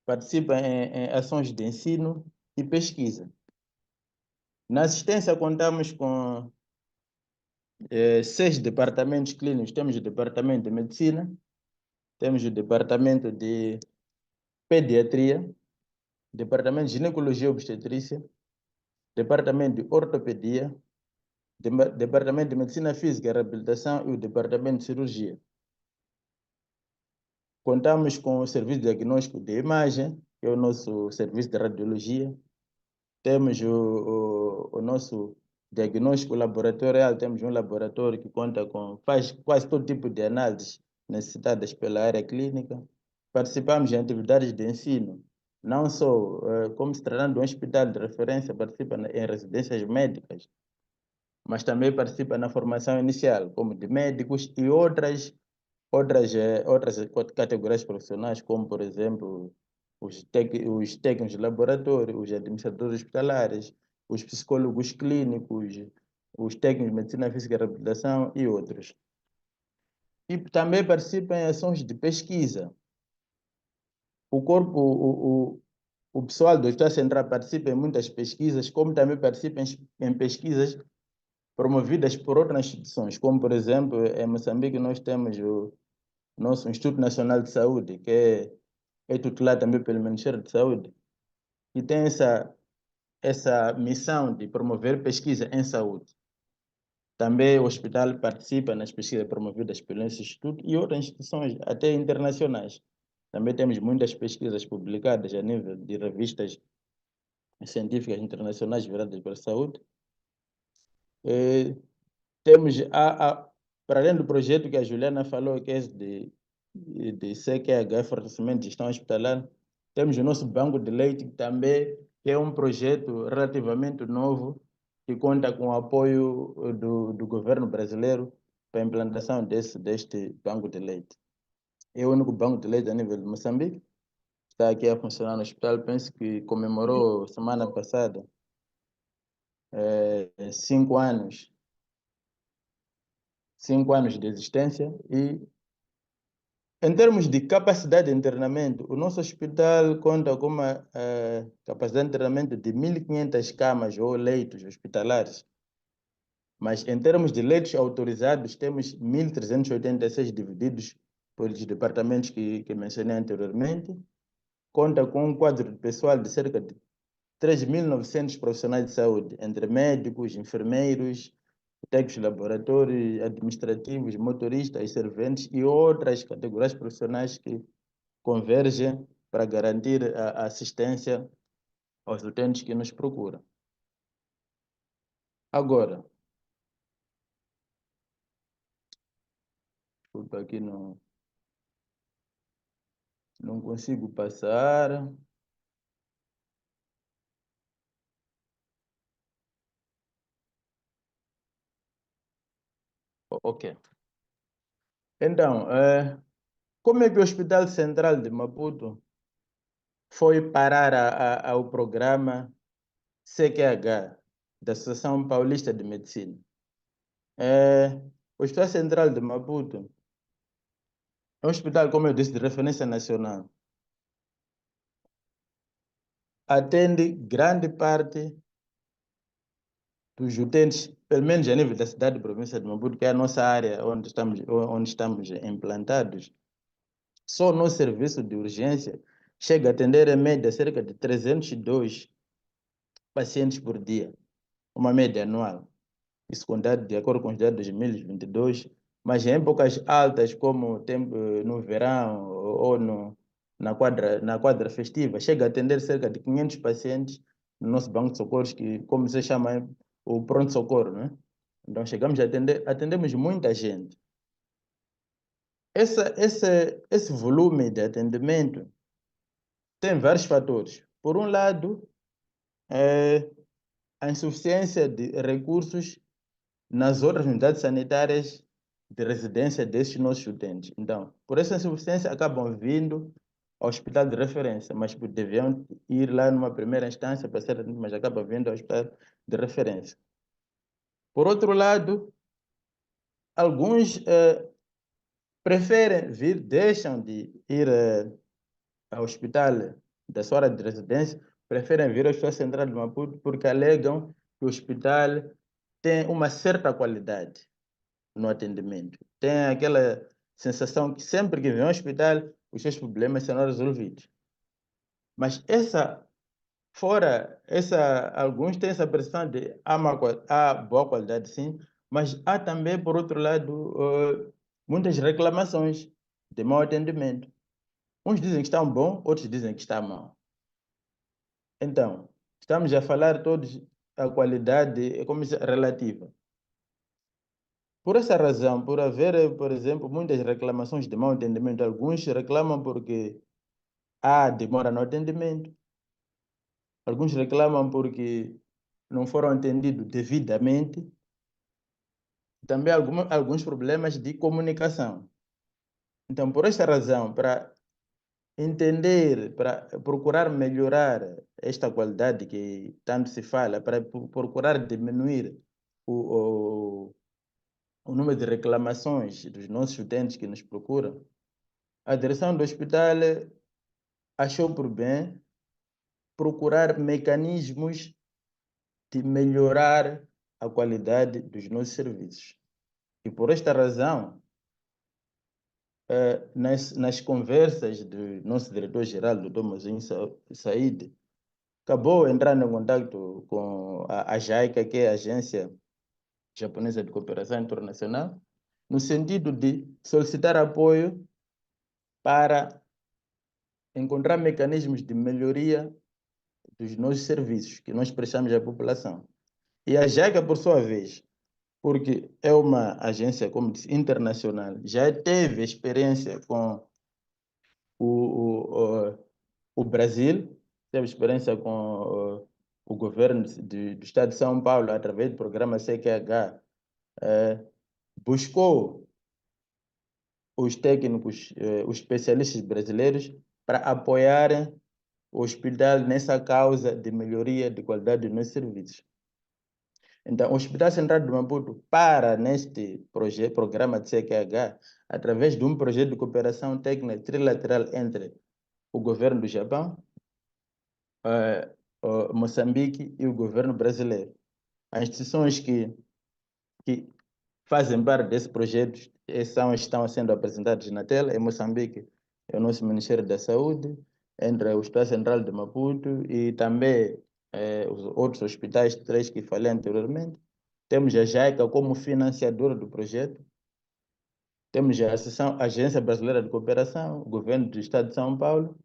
participa em ações de ensino e pesquisa. Na assistência, contamos com 6 departamentos clínicos. Temos o departamento de medicina, temos o departamento de pediatria, departamento de ginecologia e obstetrícia, departamento de ortopedia, departamento de medicina física e reabilitação e o departamento de cirurgia. Contamos com o serviço de diagnóstico de imagem, que é o nosso serviço de radiologia. Temos o nosso diagnóstico laboratorial, temos um laboratório que faz quase todo tipo de análises necessitadas pela área clínica. Participamos em atividades de ensino, não só como se tratando de um hospital de referência, participa em residências médicas, mas também participa na formação inicial, como de médicos e outras categorias profissionais, como, por exemplo, os técnicos de laboratório, os administradores hospitalares, os psicólogos clínicos, os técnicos de medicina física e reabilitação e outros. E também participa em ações de pesquisa. O pessoal do Hospital Central participa em muitas pesquisas, como também participa em pesquisas promovidas por outras instituições, como, por exemplo, em Moçambique nós temos o nosso Instituto Nacional de Saúde, que é tutelado também pelo Ministério de Saúde, e tem essa missão de promover pesquisa em saúde. Também o hospital participa nas pesquisas promovidas pelo Instituto e outras instituições, até internacionais. Também temos muitas pesquisas publicadas a nível de revistas científicas internacionais viradas para a saúde. Temos, para além do projeto que a Juliana falou, que é de CQH, fortalecimento de gestão hospitalar, temos o nosso banco de leite, que também é um projeto relativamente novo, que conta com o apoio do governo brasileiro para a implantação deste banco de leite. É o único banco de leite a nível de Moçambique, está aqui a funcionar no hospital, penso que comemorou semana passada 5 anos de existência. E em termos de capacidade de internamento, o nosso hospital conta com uma capacidade de internamento de 1.500 camas ou leitos hospitalares. Mas em termos de leitos autorizados, temos 1.386 divididos pelos departamentos que mencionei anteriormente. Conta com um quadro de pessoal de cerca de 3.900 profissionais de saúde, entre médicos, enfermeiros, técnicos de laboratório, administrativos, motoristas, serventes e outras categorias profissionais que convergem para garantir a assistência aos utentes que nos procuram. Agora, desculpa, aqui não consigo passar. Ok. Então, como é que o Hospital Central de Maputo foi parar ao programa CQH, da Associação Paulista de Medicina? O Hospital Central de Maputo é um hospital, como eu disse, de referência nacional. Atende grande parte dos utentes, pelo menos a nível da cidade e província de Maputo, que é a nossa área onde estamos implantados. Só no serviço de urgência chega a atender, em média, cerca de 302 pacientes por dia, uma média anual. Isso de acordo com os dados de 2022, mas em épocas altas, como no verão ou na quadra festiva, chega a atender cerca de 500 pacientes no nosso banco de socorros, que, como se chama, o pronto-socorro, né? Então, chegamos a atendemos muita gente. Esse volume de atendimento tem vários fatores. Por um lado, a insuficiência de recursos nas outras unidades sanitárias de residência desses nossos utentes. Então, por essa insuficiência, acabam vindo ao hospital de referência, mas deviam ir lá numa primeira instância, mas acabam vindo ao hospital de referência. Por outro lado, alguns preferem deixam de ir ao hospital da sua hora de residência, preferem vir ao Hospital Central de Maputo porque alegam que o hospital tem uma certa qualidade no atendimento. Tem aquela sensação que sempre que vem ao hospital, os seus problemas serão resolvidos. Mas alguns têm essa percepção de há boa qualidade, sim, mas há também, por outro lado, muitas reclamações de mau atendimento. Uns dizem que estão bom, outros dizem que está mal. Então, estamos a falar todos a qualidade como relativa. Por essa razão, por haver, por exemplo, muitas reclamações de mau atendimento, alguns reclamam porque há demora no atendimento, alguns reclamam porque não foram atendidos devidamente, também alguns problemas de comunicação. Então, por esta razão, para entender, para procurar melhorar esta qualidade que tanto se fala, para procurar diminuir o número de reclamações dos nossos utentes que nos procuram, a direção do hospital achou por bem procurar mecanismos de melhorar a qualidade dos nossos serviços. E por esta razão, nas conversas do nosso diretor-geral, Dr. Mozinho Said, acabou entrando em contato com a JICA, que é a Agência Japonesa de Cooperação Internacional, no sentido de solicitar apoio para encontrar mecanismos de melhoria dos nossos serviços que nós prestamos à população. E a JICA, por sua vez, porque é uma agência, como disse, internacional, já teve experiência com o Brasil, teve experiência com o governo do Estado de São Paulo, através do programa CQH, buscou os técnicos, os especialistas brasileiros para apoiarem o hospital nessa causa de melhoria de qualidade dos nossos serviços. Então, o Hospital Central de Maputo, neste programa de CQH, através de um projeto de cooperação técnica trilateral entre o governo do Japão, Moçambique e o governo brasileiro. As instituições que fazem parte desse projeto estão sendo apresentadas na tela. Em Moçambique, é o nosso Ministério da Saúde, entre o Hospital Central de Maputo e também os outros hospitais, 3 que falei anteriormente. Temos a JICA como financiadora do projeto. Temos a Agência Brasileira de Cooperação, o Governo do Estado de São Paulo.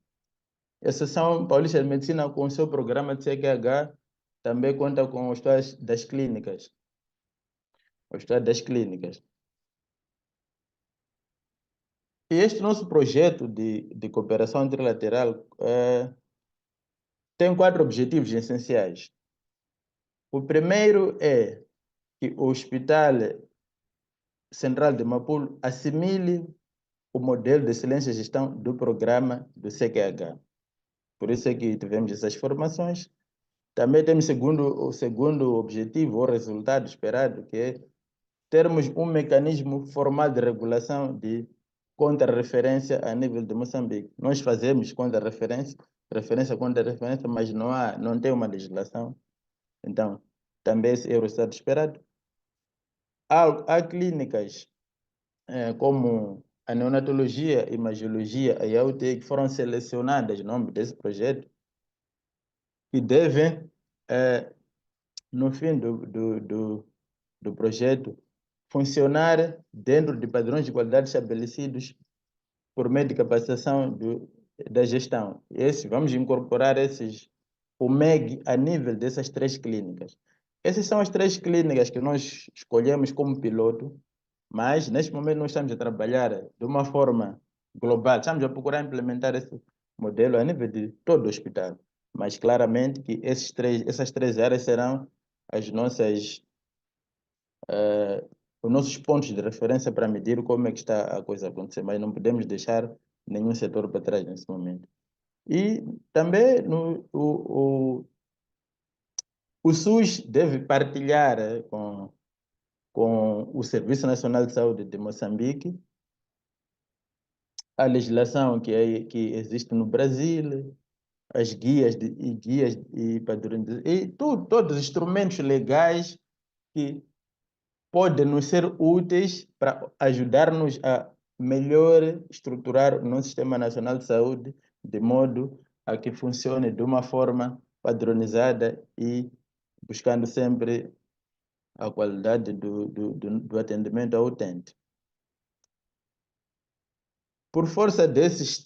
A Associação Paulista de Medicina, com o seu programa de CQH, também conta com os hospitais das clínicas. E este nosso projeto de cooperação trilateral tem 4 objetivos essenciais. O primeiro é que o Hospital Central de Maputo assimile o modelo de excelência e gestão do programa do CQH. Por isso é que tivemos essas formações. Também temos o segundo objetivo, ou resultado esperado, que é termos um mecanismo formal de regulação de contra-referência a nível de Moçambique. Nós fazemos contra-referência, contra-referência, mas não tem uma legislação. Então, também esse é o resultado esperado. Há clínicas como a neonatologia, imagiologia e a UTI que foram selecionadas no nome desse projeto e devem, no fim do projeto, funcionar dentro de padrões de qualidade estabelecidos por meio de capacitação da gestão. Vamos incorporar o MEG a nível dessas 3 clínicas. Essas são as 3 clínicas que nós escolhemos como piloto, mas neste momento nós estamos a trabalhar de uma forma global, estamos a procurar implementar esse modelo a nível de todo o hospital, mas claramente que essas 3 áreas serão os nossos pontos de referência para medir como é que está a coisa a acontecer, mas não podemos deixar nenhum setor para trás nesse momento. E também o SUS deve partilhar com o Serviço Nacional de Saúde de Moçambique a legislação que existe no Brasil, as guias e padrões, e todos os instrumentos legais que podem nos ser úteis para ajudar-nos a melhor estruturar o nosso Sistema Nacional de Saúde, de modo a que funcione de uma forma padronizada e buscando sempre a qualidade do atendimento ao utente. Por força desses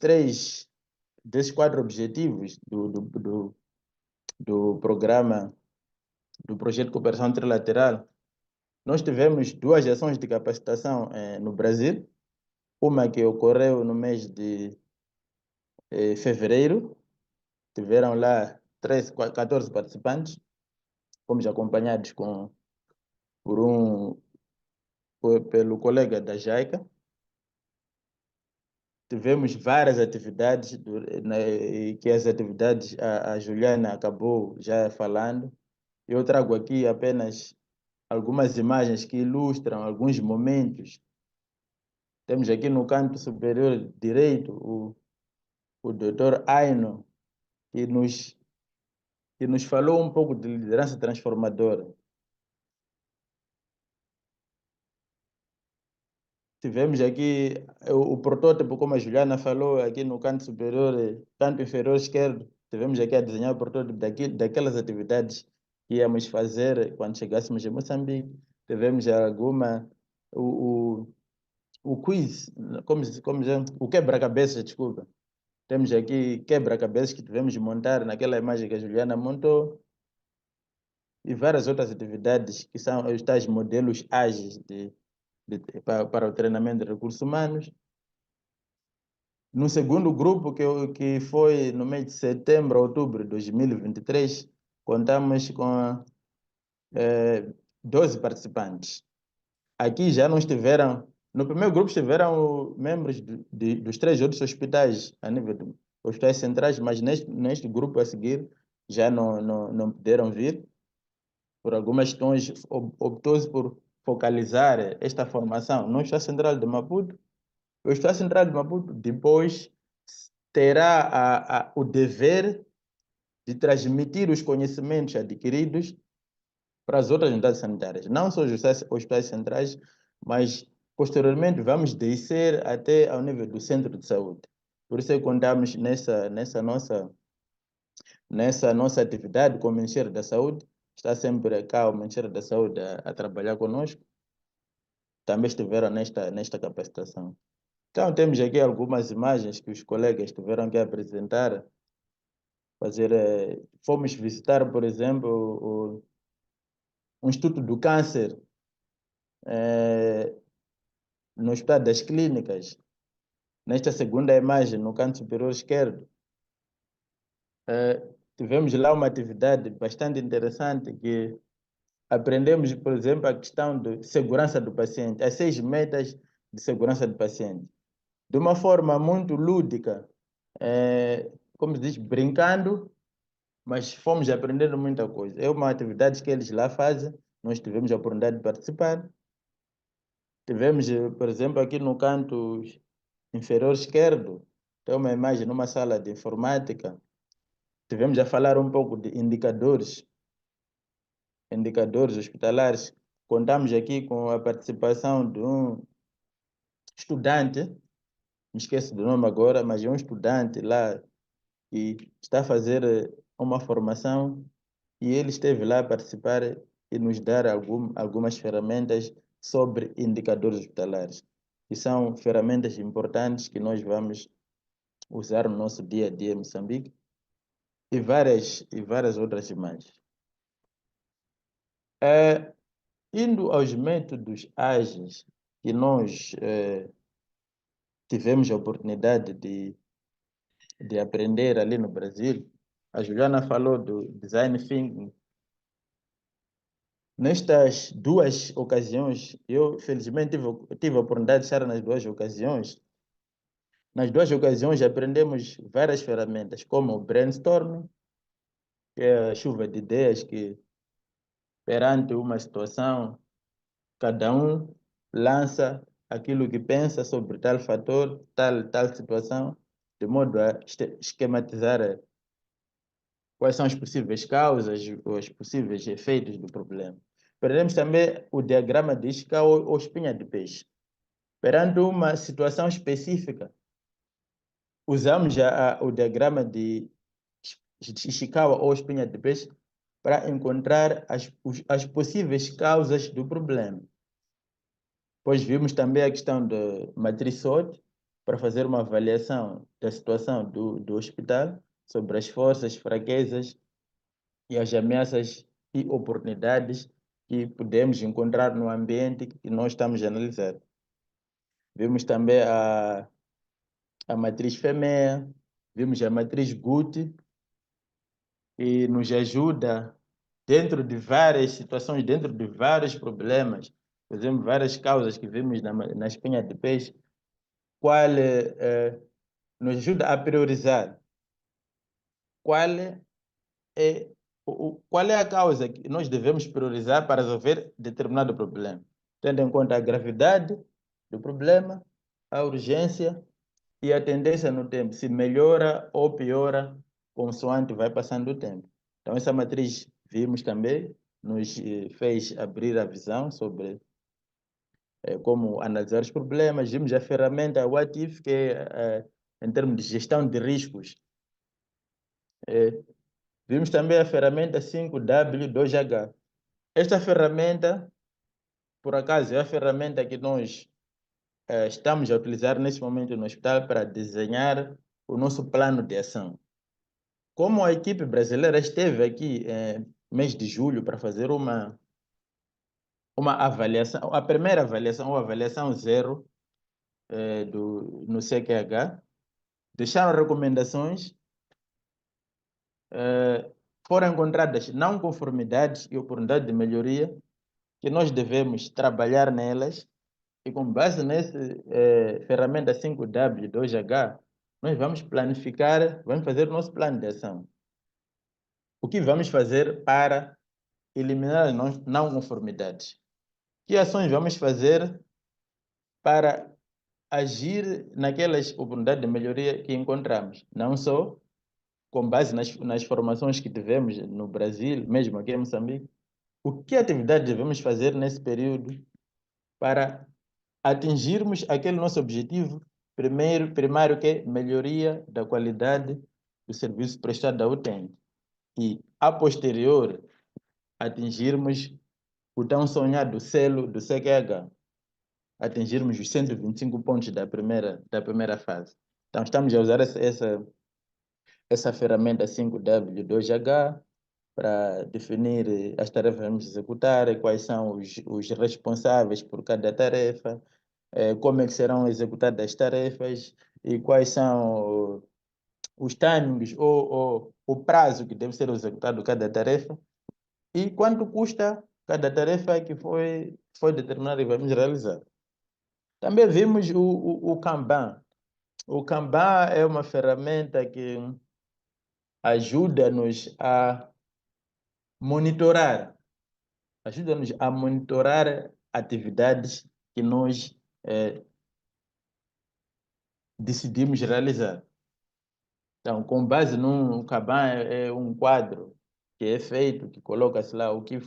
4 objetivos do programa, do projeto de cooperação trilateral, nós tivemos 2 ações de capacitação no Brasil, uma que ocorreu no mês de fevereiro, tiveram lá 14 participantes, fomos acompanhados pelo colega da JAICA. Tivemos várias atividades, que as atividades a Juliana acabou já falando. Eu trago aqui apenas algumas imagens que ilustram alguns momentos. Temos aqui no canto superior direito o Dr. Aino, que nos falou um pouco de liderança transformadora. Tivemos aqui o protótipo, como a Juliana falou, aqui no canto superior, canto inferior esquerdo. Tivemos aqui a desenhar o protótipo daquelas atividades que íamos fazer quando chegássemos em Moçambique. Tivemos o quiz, o quebra-cabeças, desculpa. Temos aqui quebra-cabeças que tivemos de montar naquela imagem que a Juliana montou. E várias outras atividades que são os tais modelos ágeis para o treinamento de recursos humanos. No segundo grupo, que foi no mês de setembro a outubro de 2023, contamos com 12 participantes. Aqui já não estiveram, no primeiro grupo estiveram membros dos 3 outros hospitais, a nível de hospitais centrais, mas neste grupo a seguir já não puderam vir. Por algumas questões, optou-se por focalizar esta formação no Hospital Central de Maputo. O Hospital Central de Maputo depois terá o dever de transmitir os conhecimentos adquiridos para as outras unidades sanitárias, não só os hospitais centrais, mas posteriormente vamos descer até ao nível do centro de saúde. Por isso é que contamos nessa nossa atividade com o Ministério da Saúde. Está sempre cá o Ministério da Saúde a trabalhar conosco. Também estiveram nesta capacitação. Então, temos aqui algumas imagens que os colegas tiveram que apresentar. Fomos visitar, por exemplo, o Instituto do Câncer, no Hospital das Clínicas. Nesta segunda imagem, no canto superior esquerdo, tivemos lá uma atividade bastante interessante que aprendemos, por exemplo, a questão de segurança do paciente, as 6 metas de segurança do paciente, de uma forma muito lúdica, como se diz, brincando, mas fomos aprendendo muita coisa. É uma atividade que eles lá fazem, nós tivemos a oportunidade de participar. Tivemos, por exemplo, aqui no canto inferior esquerdo, tem uma imagem numa sala de informática. Tivemos a falar um pouco de indicadores hospitalares. Contamos aqui com a participação de um estudante, me esqueço do nome agora, mas é um estudante lá que está a fazer uma formação e ele esteve lá a participar e nos dar algumas ferramentas sobre indicadores hospitalares, que são ferramentas importantes que nós vamos usar no nosso dia a dia em Moçambique, e várias outras imagens. Indo aos métodos ágeis que nós tivemos a oportunidade de aprender ali no Brasil, a Juliana falou do Design Thinking. Nestas 2 ocasiões, eu felizmente tive a oportunidade de estar nas 2 ocasiões. Nas 2 ocasiões aprendemos várias ferramentas, como o brainstorming, que é a chuva de ideias que, perante uma situação, cada um lança aquilo que pensa sobre tal fator, tal situação, de modo a esquematizar quais são as possíveis causas, os possíveis efeitos do problema. Veremos também o diagrama de isca ou espinha de peixe. Perante uma situação específica, usamos o diagrama de Ishikawa ou espinha de peixe para encontrar as possíveis causas do problema. Depois vimos também a questão da matriz SWOT para fazer uma avaliação da situação do hospital sobre as forças, fraquezas e as ameaças e oportunidades que podemos encontrar no ambiente que nós estamos a analisar. Vimos também a matriz FEMEA, vimos a matriz GUT, e nos ajuda dentro de várias situações, dentro de vários problemas, por exemplo, várias causas que vimos na espinha de peixe, nos ajuda a priorizar qual qual é a causa que nós devemos priorizar para resolver determinado problema, tendo em conta a gravidade do problema, a urgência e a tendência no tempo, se melhora ou piora consoante vai passando o tempo. Então, essa matriz, vimos também, nos fez abrir a visão sobre como analisar os problemas. Vimos a ferramenta What If, que é em termos de gestão de riscos. Vimos também a ferramenta 5W2H. Esta ferramenta, por acaso, é a ferramenta que nós estamos a utilizar nesse momento no hospital para desenhar o nosso plano de ação. Como a equipe brasileira esteve aqui mês de julho para fazer uma avaliação, a primeira avaliação, ou avaliação zero no CQH, deixaram recomendações, foram encontradas não conformidades e oportunidades de melhoria que nós devemos trabalhar nelas e com base nessa ferramenta 5W2H, nós vamos planificar, vamos fazer o nosso plano de ação. O que vamos fazer para eliminar as não conformidades? Que ações vamos fazer para agir naquelas oportunidades de melhoria que encontramos? Não só com base nas formações que tivemos no Brasil, mesmo aqui em Moçambique, o que atividades devemos fazer nesse período para atingirmos aquele nosso objetivo primário, que é melhoria da qualidade do serviço prestado ao utente. E, a posterior, atingirmos o tão sonhado selo do CQH, atingirmos os 125 pontos da primeira fase. Então, estamos a usar essa ferramenta 5W2H para definir as tarefas que vamos executar, quais são os responsáveis por cada tarefa, como é que serão executadas as tarefas e quais são os timings ou o prazo que deve ser executado cada tarefa e quanto custa cada tarefa que foi determinada e vamos realizar. Também vimos o Kanban. O Kanban é uma ferramenta que ajuda-nos a monitorar atividades que nós decidimos realizar. Então, com base num Kanban, é um quadro que é feito, que coloca-se lá o que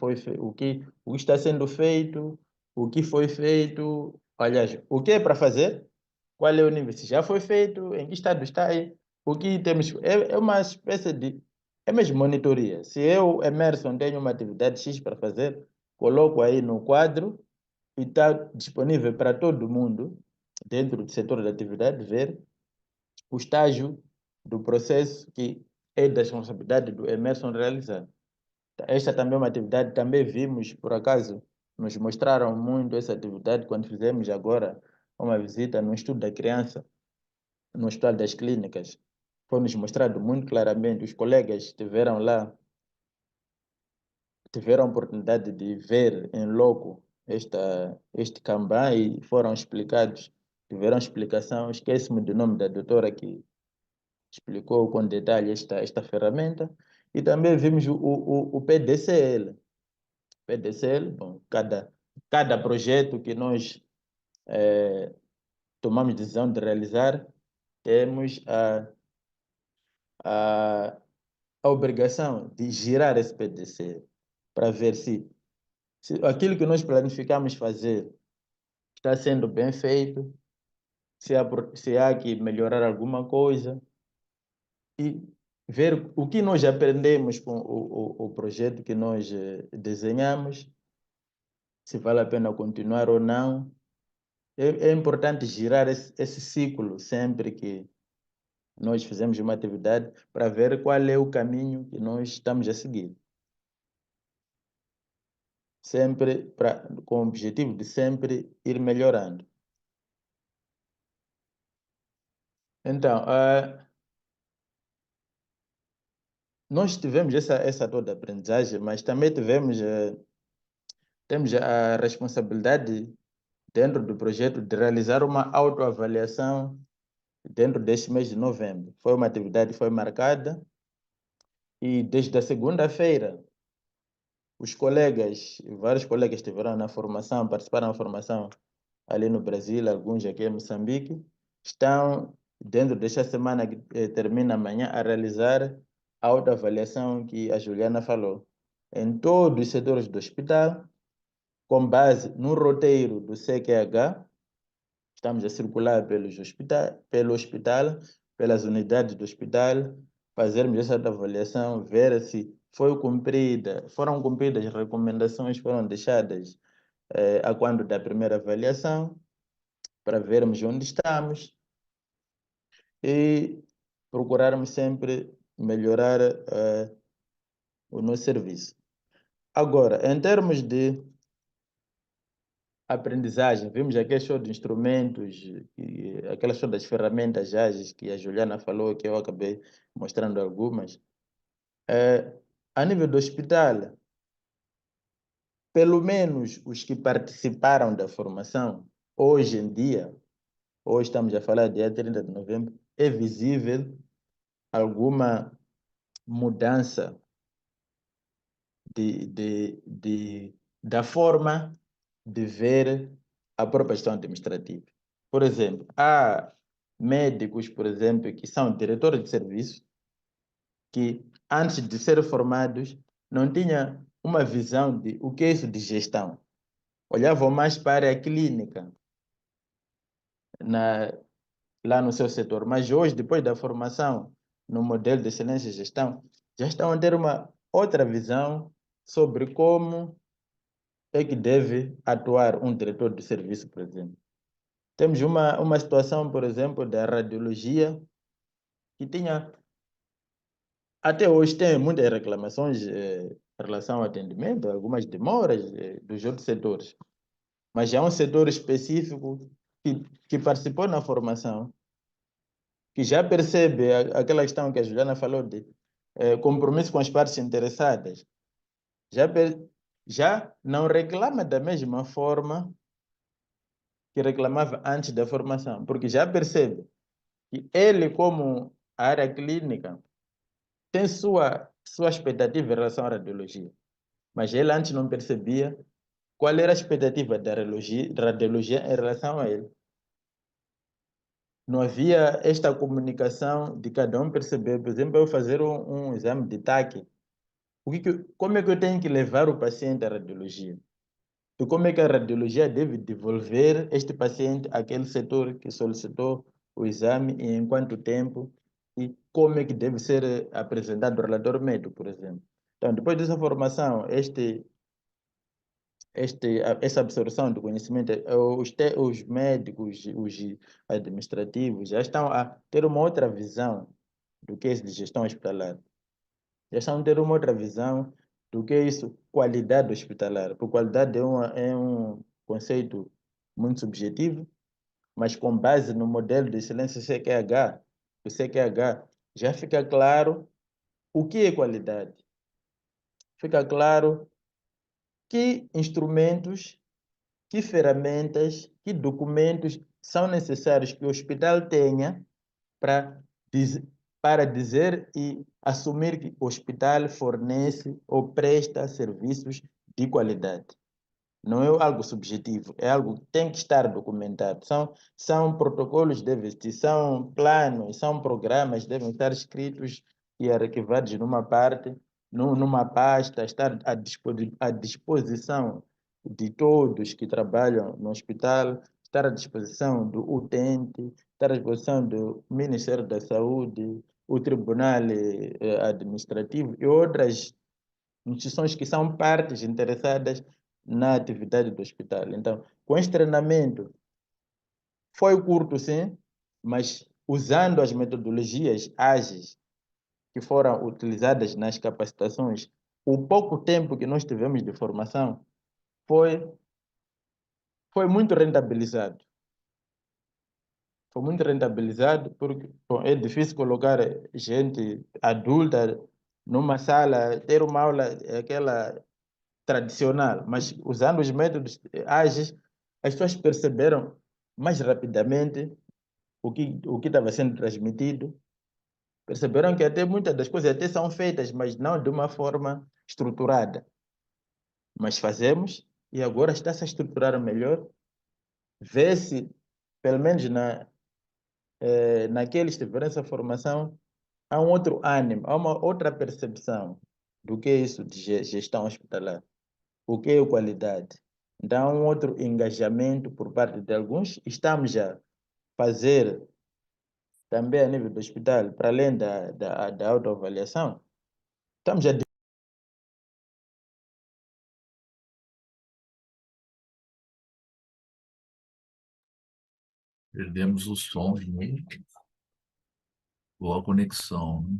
está sendo feito, o que foi feito, aliás, o que é para fazer, qual é o nível, se já foi feito, em que estado está aí, o que temos, é uma espécie de, é mesmo monitoria. Se eu, Emerson, tenho uma atividade X para fazer, coloco aí no quadro e está disponível para todo mundo, dentro do setor da atividade, ver o estágio do processo que é da responsabilidade do Emerson realizar. Esta também é uma atividade, também vimos, por acaso, nos mostraram muito essa atividade quando fizemos agora uma visita no estudo da criança, no Hospital das Clínicas. Foi-nos mostrado muito claramente, os colegas estiveram lá, tiveram a oportunidade de ver em loco este Kanban e foram explicados, tiveram explicação, esquece-me do nome da doutora que explicou com detalhe esta ferramenta, e também vimos o PDCL. PDCL, bom, cada projeto que nós tomamos decisão de realizar, temos a obrigação de girar esse PDC para ver se aquilo que nós planificamos fazer está sendo bem feito, se há que melhorar alguma coisa e ver o que nós aprendemos com o projeto que nós desenhamos, se vale a pena continuar ou não. É importante girar esse ciclo sempre que nós fizemos uma atividade para ver qual é o caminho que nós estamos a seguir. Sempre com o objetivo de sempre ir melhorando. Então, nós tivemos essa toda aprendizagem, mas também temos a responsabilidade dentro do projeto de realizar uma autoavaliação dentro deste mês de novembro. Foi uma atividade que foi marcada e desde a segunda-feira vários colegas estiveram na formação, participaram da formação ali no Brasil, alguns aqui em Moçambique, estão dentro desta semana que termina amanhã a realizar a autoavaliação que a Juliana falou em todos os setores do hospital, com base no roteiro do CQH. Estamos a circular pelo hospital, pelas unidades do hospital, fazermos essa avaliação, ver se foram cumpridas as recomendações que foram deixadas a quando da primeira avaliação, para vermos onde estamos e procurarmos sempre melhorar o nosso serviço. Agora, em termos de aprendizagem, vimos aquele show de instrumentos, aquela show das ferramentas ágeis que a Juliana falou, que eu acabei mostrando algumas. A nível do hospital, pelo menos os que participaram da formação, hoje em dia, hoje estamos a falar dia 30 de novembro, é visível alguma mudança da forma de ver a própria gestão administrativa. Por exemplo, há médicos, por exemplo, que são diretores de serviço, que antes de serem formados não tinham uma visão de o que é isso de gestão. Olhavam mais para a área clínica lá no seu setor. Mas hoje, depois da formação no modelo de excelência e gestão, já estão a ter uma outra visão sobre como é que deve atuar um diretor de serviço, por exemplo. Temos uma situação, por exemplo, da radiologia, que até hoje tem muitas reclamações em relação ao atendimento, algumas demoras dos outros setores. Mas já é um setor específico que participou na formação, que já percebe aquela questão que a Juliana falou de compromisso com as partes interessadas, já não reclama da mesma forma que reclamava antes da formação, porque já percebe que ele, como área clínica, tem sua expectativa em relação à radiologia, mas ele antes não percebia qual era a expectativa da radiologia em relação a ele. Não havia esta comunicação de cada um perceber. Por exemplo, eu fazer um exame de TAC, como é que eu tenho que levar o paciente à radiologia? E como é que a radiologia deve devolver este paciente àquele setor que solicitou o exame e em quanto tempo, e como é que deve ser apresentado o relatório médico, por exemplo. Então, depois dessa formação, essa absorção do conhecimento, os médicos, os administrativos já estão a ter uma outra visão do que é de gestão hospitalar. Já estão a ter uma outra visão do que é isso, qualidade hospitalar. Porque qualidade é um conceito muito subjetivo, mas com base no modelo de excelência CQH, o CQH já fica claro o que é qualidade. Fica claro que instrumentos, que ferramentas, que documentos são necessários que o hospital tenha para dizer e assumir que o hospital fornece ou presta serviços de qualidade. Não é algo subjetivo, é algo que tem que estar documentado. São protocolos que devem existir, são planos, são programas que devem estar escritos e arquivados numa parte, numa pasta, estar à disposição de todos que trabalham no hospital, estar à disposição do utente, estar à disposição do Ministério da Saúde, o Tribunal Administrativo e outras instituições que são partes interessadas na atividade do hospital. Então, com este treinamento, foi curto, sim, mas usando as metodologias ágeis que foram utilizadas nas capacitações, o pouco tempo que nós tivemos de formação foi muito rentabilizado. Foi muito rentabilizado porque bom, é difícil colocar gente adulta numa sala, ter uma aula aquela tradicional, mas usando os métodos ágeis, as pessoas perceberam mais rapidamente o que estava sendo transmitido, perceberam que até muitas das coisas até são feitas, mas não de uma forma estruturada. Mas fazemos e agora está-se a estruturar melhor. Vê-se, pelo menos naqueles que tiveram essa formação, há um outro ânimo, há uma outra percepção do que é isso de gestão hospitalar, o que é qualidade. Então, há um outro engajamento por parte de alguns. Estamos a fazer também a nível do hospital, para além da autoavaliação, estamos a Perdemos o som, né? Ou a conexão, né?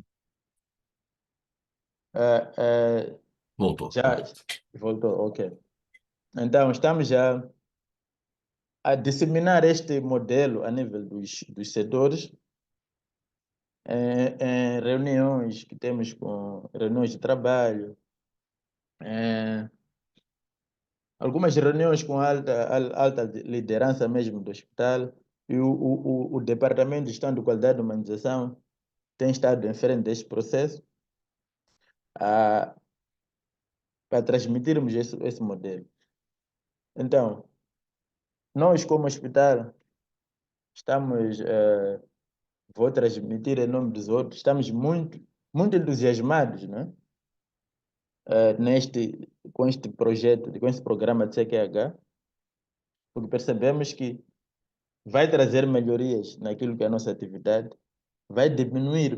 Voltou. já voltou, ok. Então, estamos já a disseminar este modelo a nível dos setores, em reuniões que temos com reuniões de trabalho, algumas reuniões com alta liderança mesmo do hospital, e o Departamento de Gestão de Qualidade e Humanização tem estado em frente deste processo para transmitirmos esse modelo. Então, nós como hospital estamos, vou transmitir em nome dos outros, estamos muito, muito entusiasmados, né? Com este projeto, com este programa de CQH, porque percebemos que vai trazer melhorias naquilo que é a nossa atividade, vai diminuir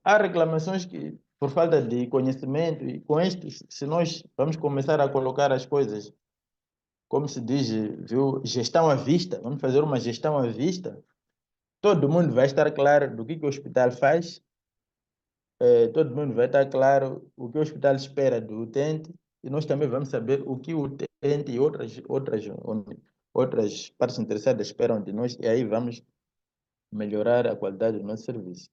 há reclamações que por falta de conhecimento, e com isto, se nós vamos começar a colocar as coisas, como se diz, viu, gestão à vista, vamos fazer uma gestão à vista, todo mundo vai estar claro do que o hospital faz, todo mundo vai estar claro o que o hospital espera do utente, e nós também vamos saber o que o utente e outras partes interessadas esperam de nós, e aí vamos melhorar a qualidade do nosso serviço.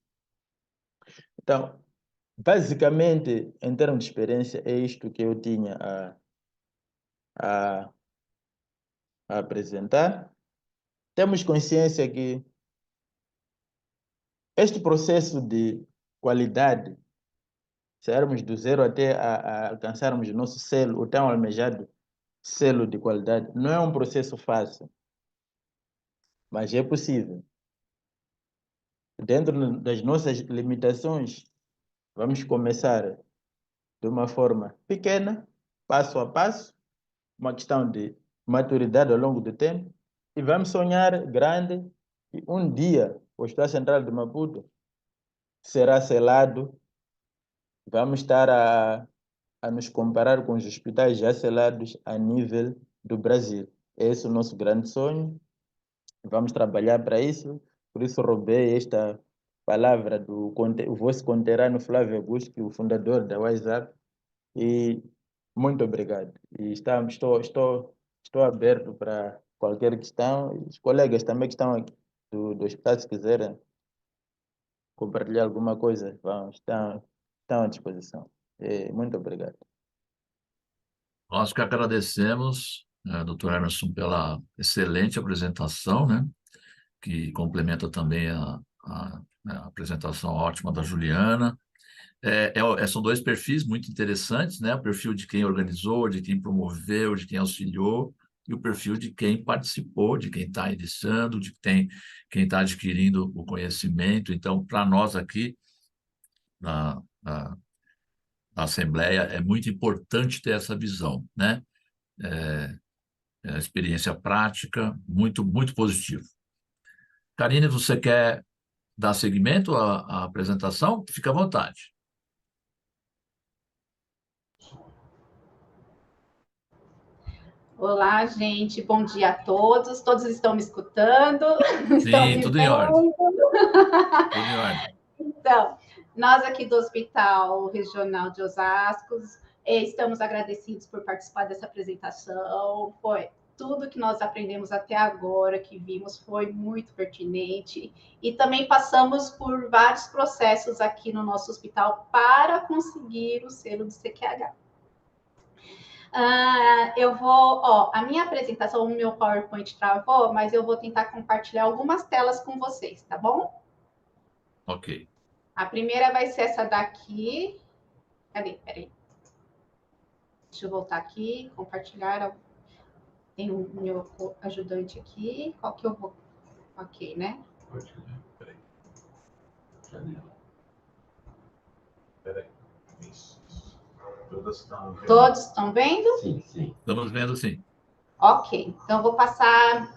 Então, basicamente, em termos de experiência, é isto que eu tinha a apresentar. Temos consciência que este processo de qualidade, sairmos do zero até a alcançarmos o nosso selo, o tão almejado selo de qualidade, não é um processo fácil, mas é possível. Dentro das nossas limitações, vamos começar de uma forma pequena, passo a passo, uma questão de maturidade ao longo do tempo, e vamos sonhar grande, e um dia o Hospital Central de Maputo será selado, vamos estar a nos comparar com os hospitais já selados a nível do Brasil. Esse é o nosso grande sonho, vamos trabalhar para isso, por isso roubei esta palavra o vosso conterrâneo Flávio Augusto, o fundador da WhatsApp, e muito obrigado. E estou aberto para qualquer questão. Os colegas também que estão aqui do hospital, se quiserem compartilhar alguma coisa, estão à disposição. Muito obrigado. Nós que agradecemos, doutor Emerson, pela excelente apresentação, né? Que complementa também a apresentação ótima da Juliana. São dois perfis muito interessantes, né? O perfil de quem organizou, de quem promoveu, de quem auxiliou, e o perfil de quem participou, de quem está iniciando, quem está adquirindo o conhecimento. Então, para nós aqui, na Assembleia, é muito importante ter essa visão, né? É a experiência prática, muito, muito positivo. Karine, você quer dar seguimento à apresentação? Fica à vontade. Olá, gente. Bom dia a todos. Todos estão me escutando? Estão Sim, me tudo em ordem. vendo? Tudo em ordem. Então, nós aqui do Hospital Regional de Osasco estamos agradecidos por participar dessa apresentação. Foi tudo que nós aprendemos até agora, que vimos, foi muito pertinente. E também passamos por vários processos aqui no nosso hospital para conseguir o selo do CQH. A minha apresentação, o meu PowerPoint travou, mas eu vou tentar compartilhar algumas telas com vocês, tá bom? Ok. A primeira vai ser essa daqui. Cadê? Peraí. Deixa eu voltar aqui, compartilhar. Tem o meu ajudante aqui. Qual que eu vou? Ok, né? Peraí. Janela. Peraí. Isso. Todos estão vendo? Sim, sim. Estamos vendo, sim. Ok, então eu vou passar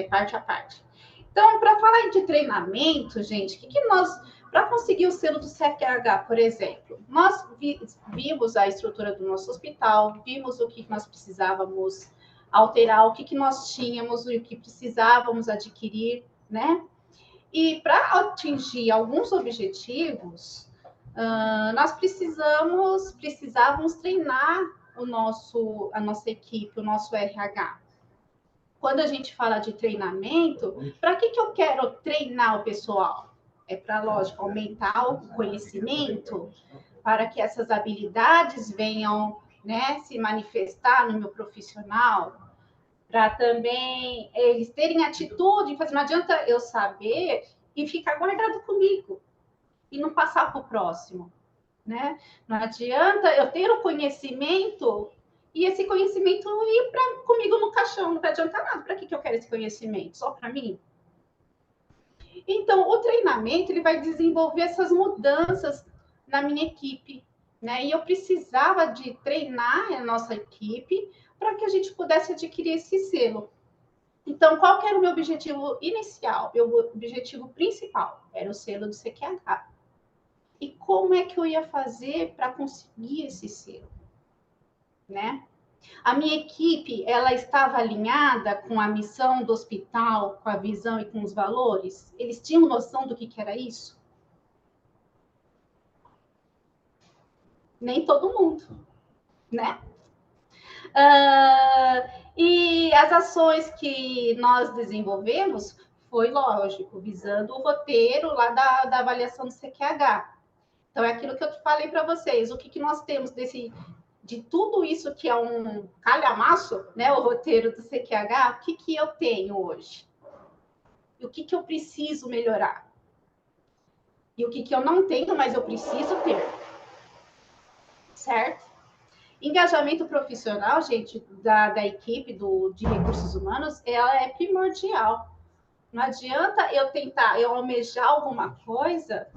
parte a parte. Então, para falar de treinamento, gente, para conseguir o selo do CQH, por exemplo, nós vimos a estrutura do nosso hospital, vimos o que nós precisávamos alterar, o que nós tínhamos, o que precisávamos adquirir, né? E para atingir alguns objetivos, nós precisávamos treinar a nossa equipe, o nosso RH. Quando a gente fala de treinamento, para que eu quero treinar o pessoal? É para, lógico, aumentar o conhecimento, para que essas habilidades venham, né, se manifestar no meu profissional, para também eles terem atitude, não adianta eu saber e ficar guardado comigo e não passar para o próximo, né? Não adianta eu ter o conhecimento e esse conhecimento ir comigo no caixão, não vai adiantar nada. Para que eu quero esse conhecimento? Só para mim? Então, o treinamento ele vai desenvolver essas mudanças na minha equipe, né? E eu precisava de treinar a nossa equipe para que a gente pudesse adquirir esse selo. Então, qual que era o meu objetivo inicial? Meu objetivo principal era o selo do CQH. E como é que eu ia fazer para conseguir esse selo, né? A minha equipe, ela estava alinhada com a missão do hospital, com a visão e com os valores? Eles tinham noção do que era isso? Nem todo mundo, né? E as ações que nós desenvolvemos foi, lógico, visando o roteiro lá da avaliação do CQH. Então, é aquilo que eu falei para vocês. O que nós temos de tudo isso que é um calhamaço, né, o roteiro do CQH, o que eu tenho hoje? E o que eu preciso melhorar? E o que eu não tenho, mas eu preciso ter? Certo? Engajamento profissional, gente, da equipe de recursos humanos, ela é primordial. Não adianta eu almejar alguma coisa,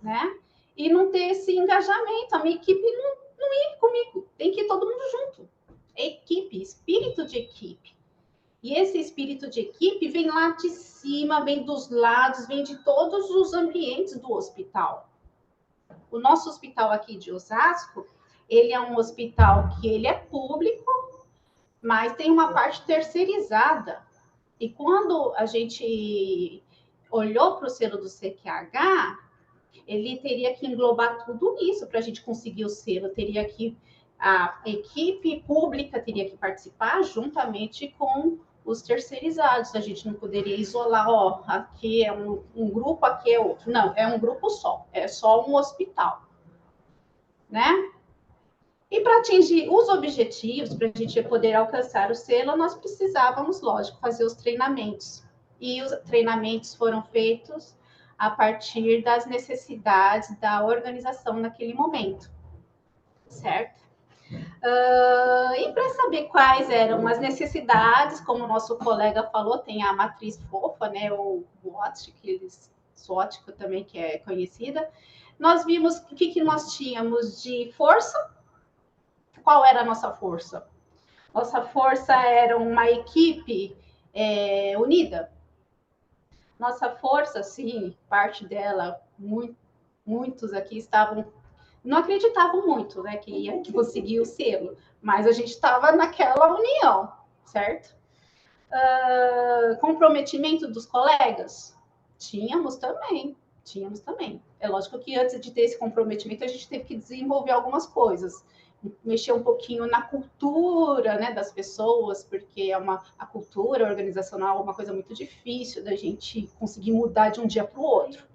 né? E não ter esse engajamento. A minha equipe não ir comigo. Tem que ir todo mundo junto. Equipe, espírito de equipe. E esse espírito de equipe vem lá de cima, vem dos lados, vem de todos os ambientes do hospital. O nosso hospital aqui de Osasco, ele é um hospital que ele é público, mas tem uma parte terceirizada. E quando a gente olhou para o selo do CQH, ele teria que englobar tudo isso para a gente conseguir o selo. A equipe pública teria que participar juntamente com os terceirizados. A gente não poderia isolar, aqui é um grupo, aqui é outro. Não, é um grupo só, é só um hospital, né? E para atingir os objetivos, para a gente poder alcançar o selo, nós precisávamos, lógico, fazer os treinamentos. E os treinamentos foram feitos a partir das necessidades da organização naquele momento, certo? E E para saber quais eram as necessidades, como o nosso colega falou, tem a matriz fofa, né, ou SWOT, SWOT também que é conhecida. Nós vimos o que nós tínhamos de força. Qual era a nossa força? Nossa força era uma equipe unida. Nossa força, sim, parte dela, muitos aqui não acreditavam muito, né, que ia conseguir o selo, mas a gente estava naquela união, certo? Comprometimento dos colegas? Tínhamos também. É lógico que antes de ter esse comprometimento, a gente teve que desenvolver algumas coisas, mexer um pouquinho na cultura, né, das pessoas, porque a cultura organizacional é uma coisa muito difícil da gente conseguir mudar de um dia para o outro.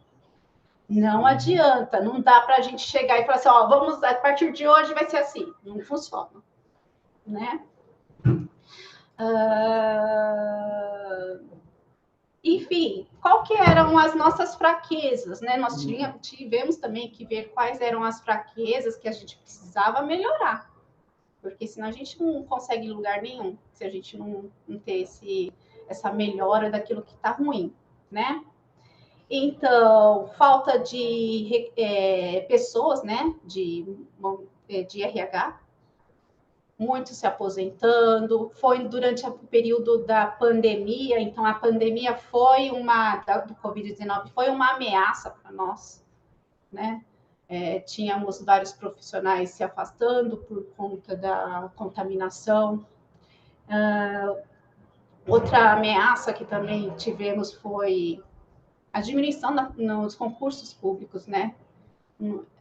Não adianta, não dá para a gente chegar e falar assim, ó, vamos, a partir de hoje vai ser assim. Não funciona, né? Enfim, qual que eram as nossas fraquezas, né? Nós tivemos também que ver quais eram as fraquezas que a gente precisava melhorar, porque senão a gente não consegue lugar nenhum, se a gente não ter essa melhora daquilo que está ruim, né? Então, falta de pessoas, né, de RH, muitos se aposentando, foi durante o período da pandemia, então a pandemia do Covid-19 foi uma ameaça para nós, né? Tínhamos vários profissionais se afastando por conta da contaminação. Outra ameaça que também tivemos foi a diminuição nos concursos públicos, né?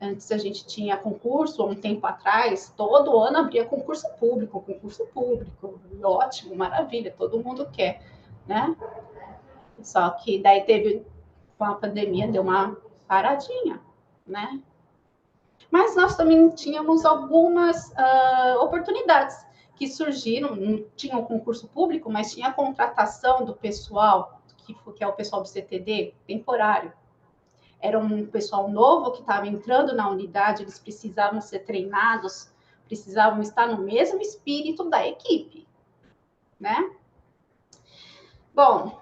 Antes a gente tinha concurso, há um tempo atrás, todo ano abria concurso público, ótimo, maravilha, todo mundo quer, né? Só que daí com a pandemia, deu uma paradinha, né? Mas nós também tínhamos algumas oportunidades que surgiram, não tinha o concurso público, mas tinha a contratação do pessoal, que é o pessoal do CTD, temporário. Era um pessoal novo que estava entrando na unidade, eles precisavam ser treinados, precisavam estar no mesmo espírito da equipe, né? Bom,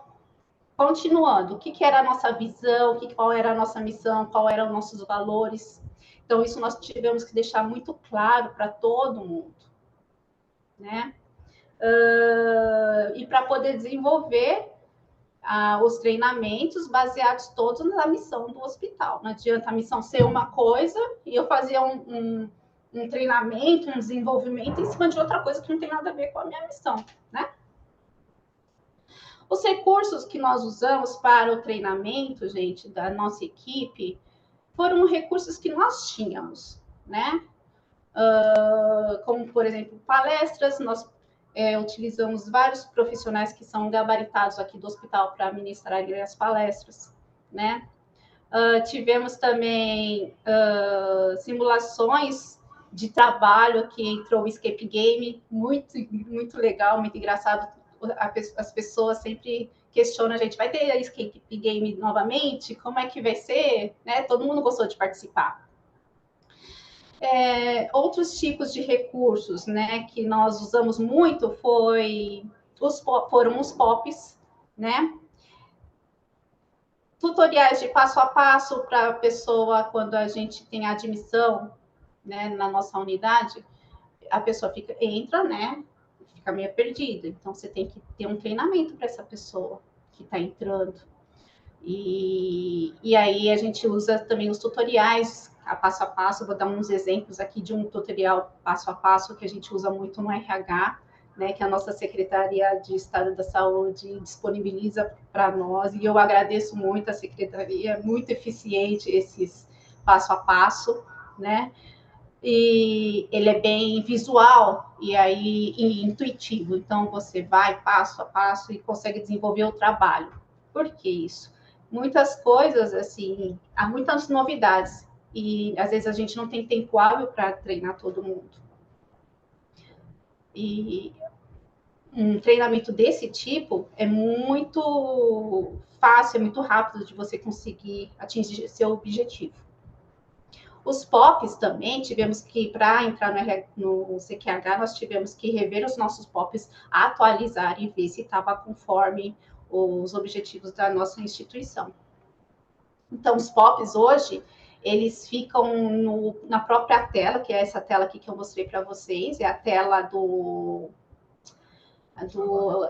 continuando, o que era a nossa visão, qual era a nossa missão, qual eram os nossos valores. Então, isso nós tivemos que deixar muito claro para todo mundo, né? E para poder desenvolver os treinamentos baseados todos na missão do hospital. Não adianta a missão ser uma coisa e eu fazer um treinamento, um desenvolvimento em cima de outra coisa que não tem nada a ver com a minha missão, né? Os recursos que nós usamos para o treinamento, gente, da nossa equipe, foram recursos que nós tínhamos, né? Como, por exemplo, palestras, nós utilizamos vários profissionais que são gabaritados aqui do hospital para ministrar as palestras, né? Tivemos também simulações de trabalho, que entrou o Escape Game, muito, muito legal, muito engraçado. As pessoas sempre questionam a gente, vai ter Escape Game novamente? Como é que vai ser? Né? Todo mundo gostou de participar. Outros tipos de recursos, né, que nós usamos muito foram os POPs, né? Tutoriais de passo a passo para a pessoa, quando a gente tem a admissão, né, na nossa unidade, a pessoa entra, né, fica meio perdida. Então, você tem que ter um treinamento para essa pessoa que está entrando. E aí a gente usa também os tutoriais a passo, vou dar uns exemplos aqui de um tutorial passo a passo que a gente usa muito no RH, né, que a nossa Secretaria de Estado da Saúde disponibiliza para nós, e eu agradeço muito a Secretaria, é muito eficiente esses passo a passo, né, e ele é bem visual e intuitivo, então você vai passo a passo e consegue desenvolver o trabalho. Por que isso? Muitas coisas, assim, há muitas novidades, e às vezes a gente não tem tempo hábil para treinar todo mundo. E um treinamento desse tipo é muito fácil, é muito rápido de você conseguir atingir seu objetivo. Os POPs também, tivemos que, para entrar no CQH, nós tivemos que rever os nossos POPs, atualizar e ver se estava conforme os objetivos da nossa instituição. Então, os POPs hoje, eles ficam na própria tela, que é essa tela aqui que eu mostrei para vocês, é a tela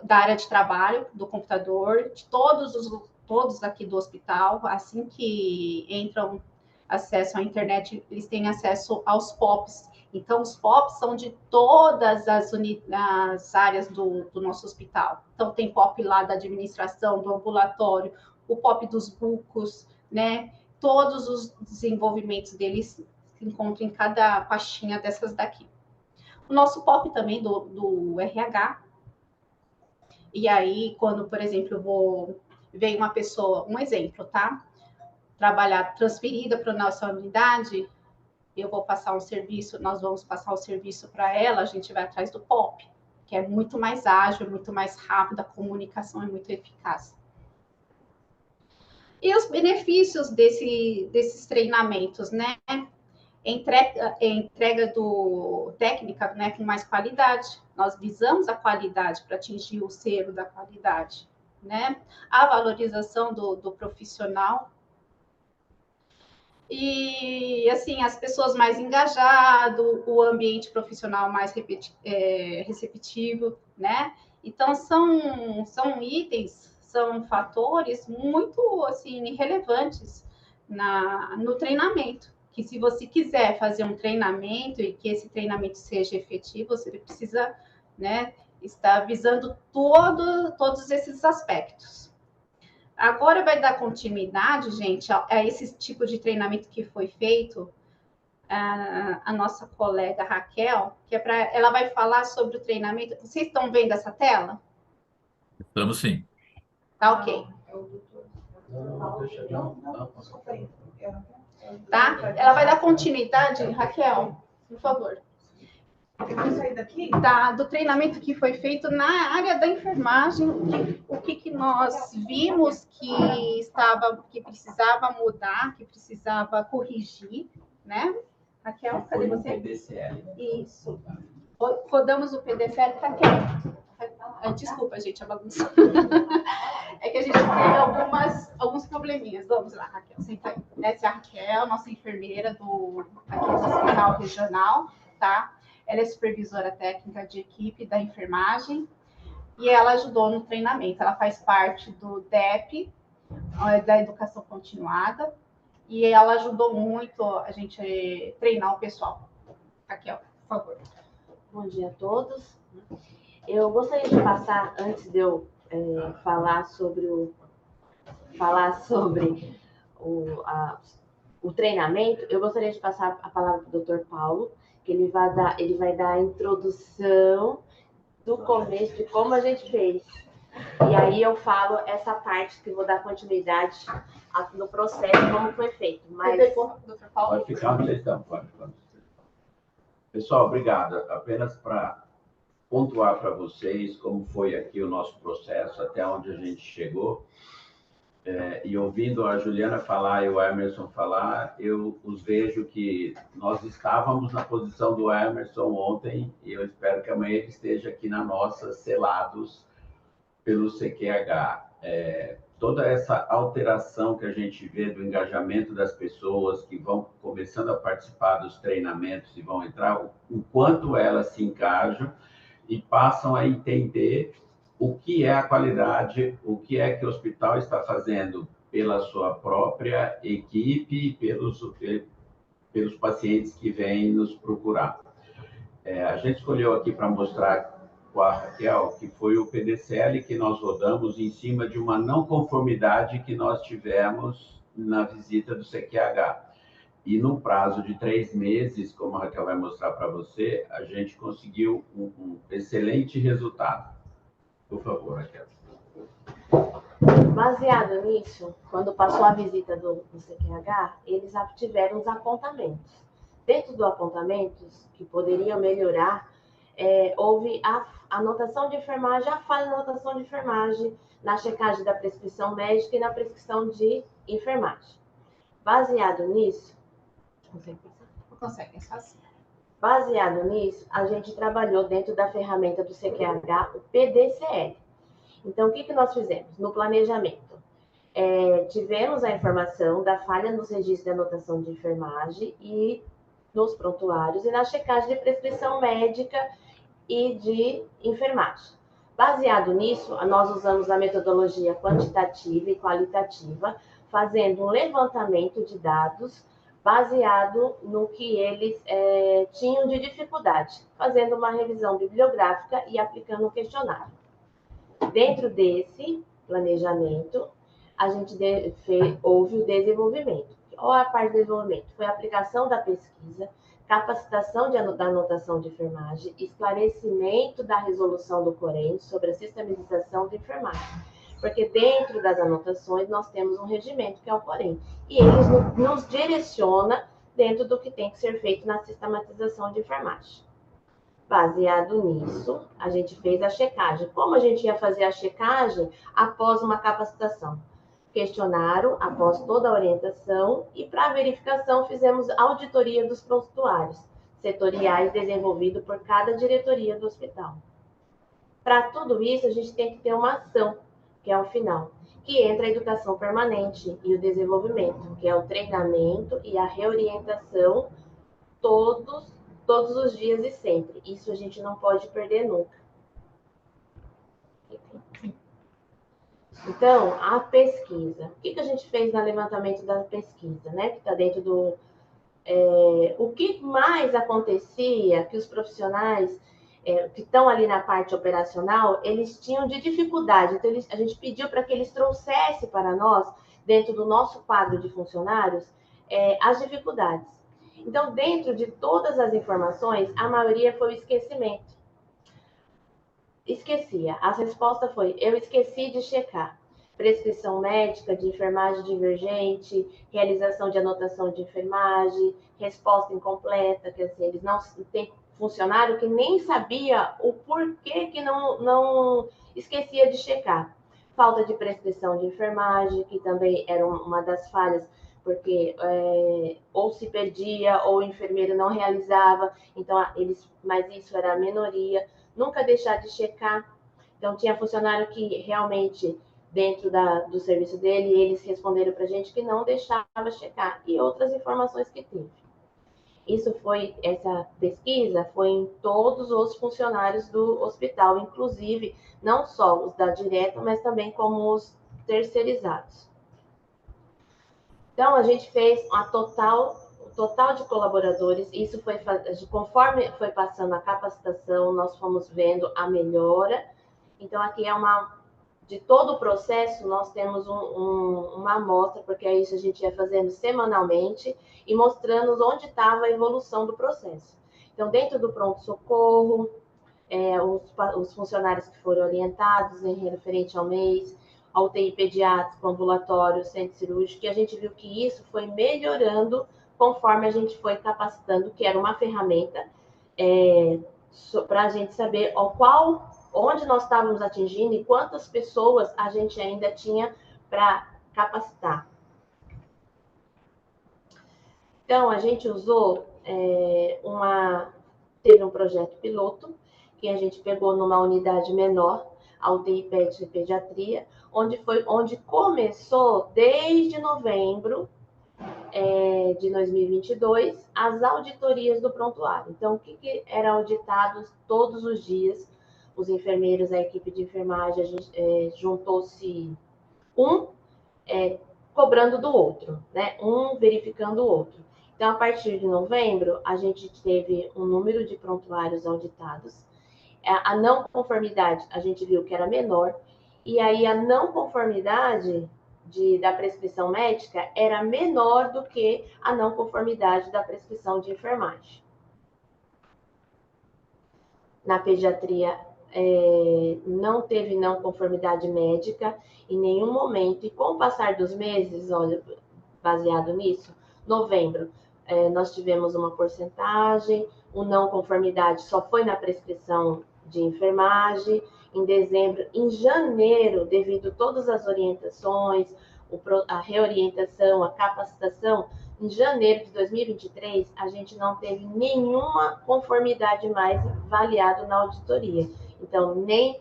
da área de trabalho, do computador, de todos aqui do hospital, assim que entram acesso à internet, eles têm acesso aos POPs. Então, os POPs são de todas as áreas do nosso hospital. Então, tem POP lá da administração, do ambulatório, o POP dos bucos, né? Todos os desenvolvimentos deles se encontram em cada pastinha dessas daqui. O nosso POP também do RH. E aí, quando, por exemplo, vem uma pessoa, um exemplo, tá? Trabalhar transferida para a nossa unidade, eu vou passar um serviço, nós vamos passar o serviço para ela, a gente vai atrás do POP, que é muito mais ágil, muito mais rápido, a comunicação é muito eficaz. E os benefícios desses treinamentos, né? Entrega técnica, né, com mais qualidade. Nós visamos a qualidade para atingir o selo da qualidade, né? A valorização do profissional. E, assim, as pessoas mais engajadas, o ambiente profissional mais receptivo, né? Então, são itens, são fatores muito, assim, relevantes no treinamento. Que se você quiser fazer um treinamento e que esse treinamento seja efetivo, você precisa, né, estar visando todos esses aspectos. Agora vai dar continuidade, gente, a esse tipo de treinamento que foi feito, a nossa colega Raquel, que ela vai falar sobre o treinamento. Vocês estão vendo essa tela? Estamos sim. Tá ok. Tá? Ela vai dar continuidade, Raquel, por favor. Do treinamento que foi feito na área da enfermagem, o que nós vimos que precisava mudar, que precisava corrigir, né? Raquel, cadê você? PDCL. Isso. Rodamos o PDCL, Raquel. Desculpa, gente, a bagunça. É que a gente tem alguns probleminhas. Vamos lá, Raquel, senta aí. Essa é a Raquel, nossa enfermeira aqui do Hospital Regional, tá? Ela é supervisora técnica de equipe da enfermagem e ela ajudou no treinamento. Ela faz parte do DEP, da Educação Continuada, e ela ajudou muito a gente treinar o pessoal. Raquel, por favor. Bom dia a todos. Eu gostaria de passar, antes de eu falar sobre o treinamento, eu gostaria de passar a palavra para o Dr. Paulo, que ele vai dar a introdução do começo, de como a gente fez. E aí eu falo essa parte que vou dar continuidade no processo, como foi feito. Mas... Dr. Paulo? Pode ficar onde vocês estão. Pessoal, obrigado. Apenas para pontuar para vocês como foi aqui o nosso processo, até onde a gente chegou. E ouvindo a Juliana falar e o Emerson falar, eu os vejo que nós estávamos na posição do Emerson ontem e eu espero que amanhã ele esteja aqui na nossa, selados pelo CQH. Toda essa alteração que a gente vê do engajamento das pessoas que vão começando a participar dos treinamentos e vão entrar, o quanto elas se engajam e passam a entender o que é a qualidade, o que é que o hospital está fazendo pela sua própria equipe, pelos pacientes que vêm nos procurar. A gente escolheu aqui para mostrar com a Raquel, que foi o PDCL que nós rodamos em cima de uma não conformidade que nós tivemos na visita do CQH. E no prazo de 3 meses, como a Raquel vai mostrar para você, a gente conseguiu um excelente resultado. Por favor, Raquel. Baseado nisso, quando passou a visita do CQH, eles tiveram os apontamentos. Dentro dos apontamentos, que poderiam melhorar, houve a anotação de enfermagem, a falha na anotação de enfermagem, na checagem da prescrição médica e na prescrição de enfermagem. Baseado nisso, Consegue pensar? Não consegue, é só assim. Baseado nisso, a gente trabalhou dentro da ferramenta do CQH, o PDCL. Então, o que nós fizemos? No planejamento, tivemos a informação da falha nos registros de anotação de enfermagem e nos prontuários e na checagem de prescrição médica e de enfermagem. Baseado nisso, nós usamos a metodologia quantitativa e qualitativa, fazendo um levantamento de dados baseado no que eles tinham de dificuldade, fazendo uma revisão bibliográfica e aplicando um questionário. Dentro desse planejamento, a gente houve o desenvolvimento. Qual é a parte do desenvolvimento? Foi a aplicação da pesquisa, capacitação da anotação de enfermagem, esclarecimento da resolução do Corém sobre a sistematização de enfermagem. Porque dentro das anotações nós temos um regimento, que é o Corém, e eles nos direciona dentro do que tem que ser feito na sistematização de enfermagem. Baseado nisso, a gente fez a checagem. Como a gente ia fazer a checagem após uma capacitação? Questionário, após toda a orientação, e para verificação fizemos auditoria dos prontuários setoriais desenvolvido por cada diretoria do hospital. Para tudo isso, a gente tem que ter uma ação, que é o final, que entra a educação permanente e o desenvolvimento, que é o treinamento e a reorientação todos os dias e sempre. Isso a gente não pode perder nunca. Então, a pesquisa. O que a gente fez no levantamento da pesquisa, né? Que está dentro do... o que mais acontecia que os profissionais que estão ali na parte operacional, eles tinham de dificuldade. Então, a gente pediu para que eles trouxessem para nós, dentro do nosso quadro de funcionários, as dificuldades. Então, dentro de todas as informações, a maioria foi o esquecimento. Esquecia. A resposta foi, eu esqueci de checar. Prescrição médica de enfermagem divergente, realização de anotação de enfermagem, resposta incompleta, quer dizer, eles não tem funcionário que nem sabia o porquê que não esquecia de checar. Falta de prescrição de enfermagem, que também era uma das falhas, porque ou se perdia, ou o enfermeiro não realizava, então mas isso era a minoria. Nunca deixar de checar. Então, tinha funcionário que realmente, dentro do serviço dele, eles responderam para a gente que não deixava checar, e outras informações que teve. Essa pesquisa foi em todos os funcionários do hospital, inclusive não só os da direta, mas também como os terceirizados. Então, a gente fez o total de colaboradores, isso foi, conforme foi passando a capacitação, nós fomos vendo a melhora. Então, aqui de todo o processo, nós temos uma amostra, porque é isso a gente ia fazendo semanalmente, e mostrando onde estava a evolução do processo. Então, dentro do pronto-socorro, os funcionários que foram orientados em referente ao mês, a UTI pediátrico, ambulatório, centro cirúrgico, e a gente viu que isso foi melhorando conforme a gente foi capacitando, que era uma ferramenta para a gente saber onde nós estávamos atingindo e quantas pessoas a gente ainda tinha para capacitar. Então, a gente usou teve um projeto piloto, que a gente pegou numa unidade menor, a UTI PET e Pediatria, onde começou desde novembro de 2022 as auditorias do prontuário. Então, o que era auditado todos os dias? Os enfermeiros, a equipe de enfermagem, juntou-se cobrando do outro, né? Um verificando o outro. Então, a partir de novembro, a gente teve um número de prontuários auditados. A não conformidade, a gente viu que era menor, e aí a não conformidade da prescrição médica era menor do que a não conformidade da prescrição de enfermagem. Na pediatria, não teve não conformidade médica em nenhum momento, e com o passar dos meses, olha, baseado nisso, novembro, nós tivemos uma porcentagem, o não conformidade só foi na prescrição de enfermagem, em dezembro, em janeiro, devido a todas as orientações, a reorientação, a capacitação, em janeiro de 2023, a gente não teve nenhuma conformidade mais avaliada na auditoria. Então, nem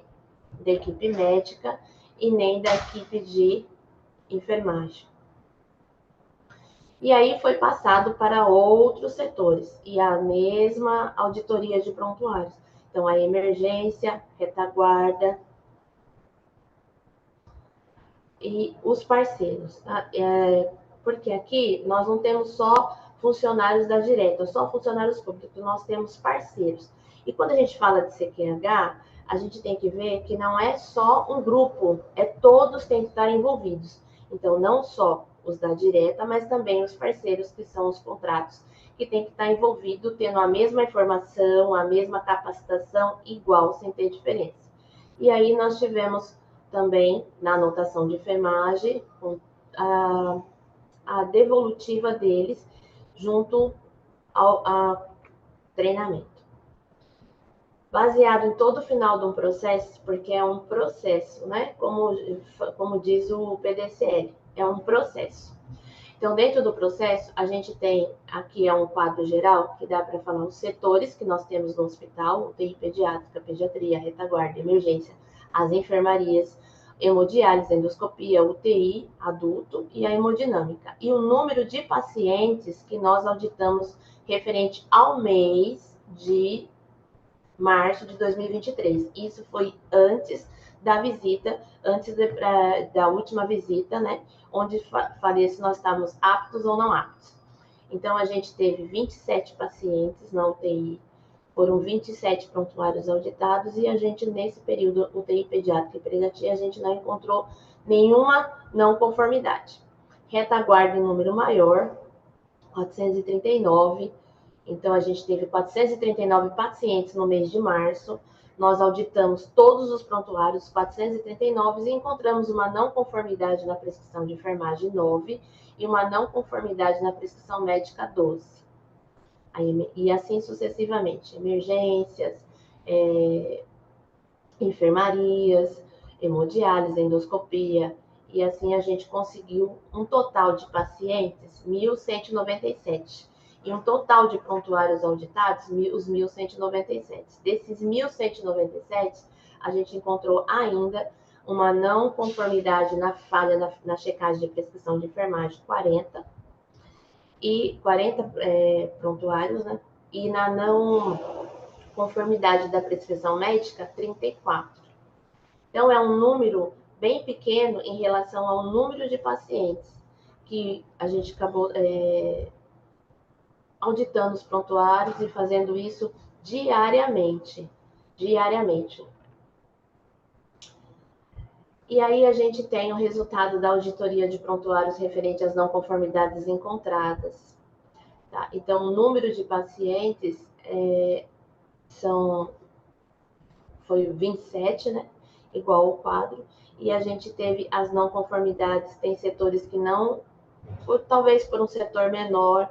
da equipe médica e nem da equipe de enfermagem. E aí foi passado para outros setores, e a mesma auditoria de prontuários. Então, a emergência, retaguarda e os parceiros. Tá? Porque aqui nós não temos só funcionários da direta, só funcionários públicos, nós temos parceiros. E quando a gente fala de CQH, a gente tem que ver que não é só um grupo, todos têm que estar envolvidos. Então, não só os da direta, mas também os parceiros, que são os contratos, que tem que estar envolvido, tendo a mesma informação, a mesma capacitação, igual, sem ter diferença. E aí nós tivemos também, na anotação de enfermagem, a devolutiva deles junto ao treinamento. Baseado em todo o final de um processo, porque é um processo, né? Como diz o PDCL, é um processo. Então, dentro do processo, a gente tem, aqui um quadro geral, que dá para falar os setores que nós temos no hospital, UTI pediátrica, pediatria, retaguarda, emergência, as enfermarias, hemodiálise, endoscopia, UTI, adulto e a hemodinâmica. E o número de pacientes que nós auditamos referente ao mês de março de 2023. Isso foi antes da visita, da última visita, né? Onde falei se nós estávamos aptos ou não aptos. Então, a gente teve 27 pacientes na UTI, foram 27 prontuários auditados, e a gente, nesse período, UTI pediátrica e pediatria, a gente não encontrou nenhuma não conformidade. Retaguarda em número maior, 439. Então, a gente teve 439 pacientes no mês de março. Nós auditamos todos os prontuários, 439, e encontramos uma não conformidade na prescrição de enfermagem 9 e uma não conformidade na prescrição médica 12. E assim sucessivamente. Emergências, enfermarias, hemodiálise, endoscopia. E assim a gente conseguiu um total de pacientes, 1.197. E um total de prontuários auditados, os 1.197. Desses 1.197, a gente encontrou ainda uma não conformidade na falha na checagem de prescrição de enfermagem, 40 prontuários, né? E na não conformidade da prescrição médica, 34. Então, é um número bem pequeno em relação ao número de pacientes que a gente acabou auditando os prontuários e fazendo isso diariamente. E aí a gente tem o resultado da auditoria de prontuários referente às não conformidades encontradas. Tá? Então, o número de pacientes foi 27, né? Igual ao quadro. E a gente teve as não conformidades, tem setores que não, talvez por um setor menor,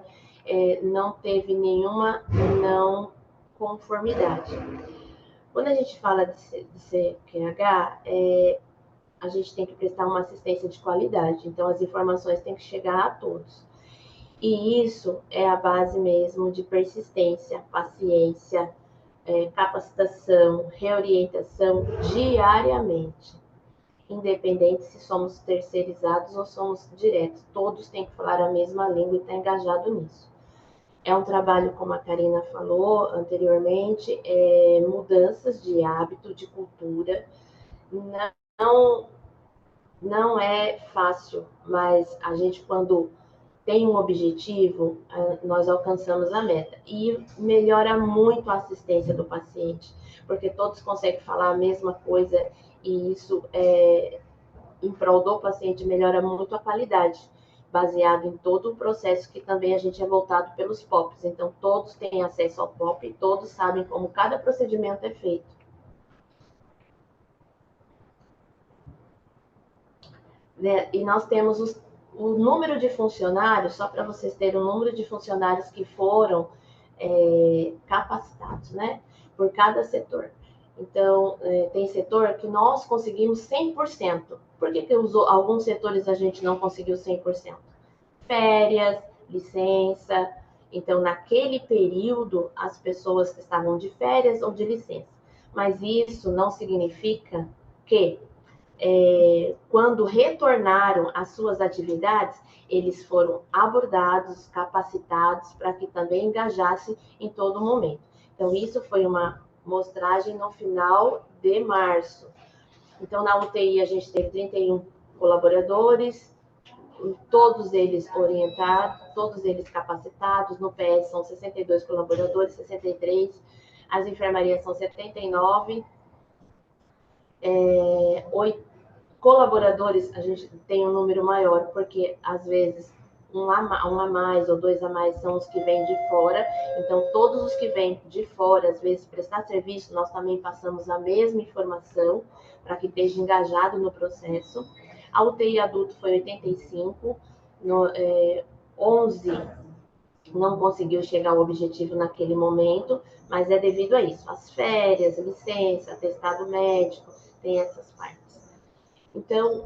não teve nenhuma não conformidade. Quando a gente fala de CQH, a gente tem que prestar uma assistência de qualidade, então as informações têm que chegar a todos. E isso é a base mesmo de persistência, paciência, capacitação, reorientação diariamente. Independente se somos terceirizados ou somos diretos, todos têm que falar a mesma língua e estar engajado nisso. É um trabalho, como a Karina falou anteriormente, mudanças de hábito, de cultura. Não é fácil, mas a gente, quando tem um objetivo, nós alcançamos a meta. E melhora muito a assistência do paciente, porque todos conseguem falar a mesma coisa, e isso, em prol do paciente, melhora muito a qualidade, baseado em todo o processo, que também a gente é voltado pelos POPs. Então, todos têm acesso ao POP e todos sabem como cada procedimento é feito. E nós temos o número de funcionários, só para vocês terem o número de funcionários que foram capacitados, né? Por cada setor. Então, tem setor que nós conseguimos 100%. Por que alguns setores a gente não conseguiu 100%? Férias, licença. Então, naquele período, as pessoas estavam de férias ou de licença. Mas isso não significa que, quando retornaram às suas atividades, eles foram abordados, capacitados, para que também engajassem em todo momento. Então, isso foi uma mostragem no final de março. Então, na UTI, a gente teve 31 colaboradores, todos eles orientados, todos eles capacitados. No PS são 62 colaboradores, 63. As enfermarias são 79. 8 colaboradores, a gente tem um número maior, porque às vezes um a mais ou 2 a mais são os que vêm de fora. Então, todos os que vêm de fora, às vezes, prestar serviço, nós também passamos a mesma informação para que esteja engajado no processo. A UTI adulto foi 85, 11 não conseguiu chegar ao objetivo naquele momento, mas é devido a isso, as férias, licença, atestado médico, tem essas partes. Então,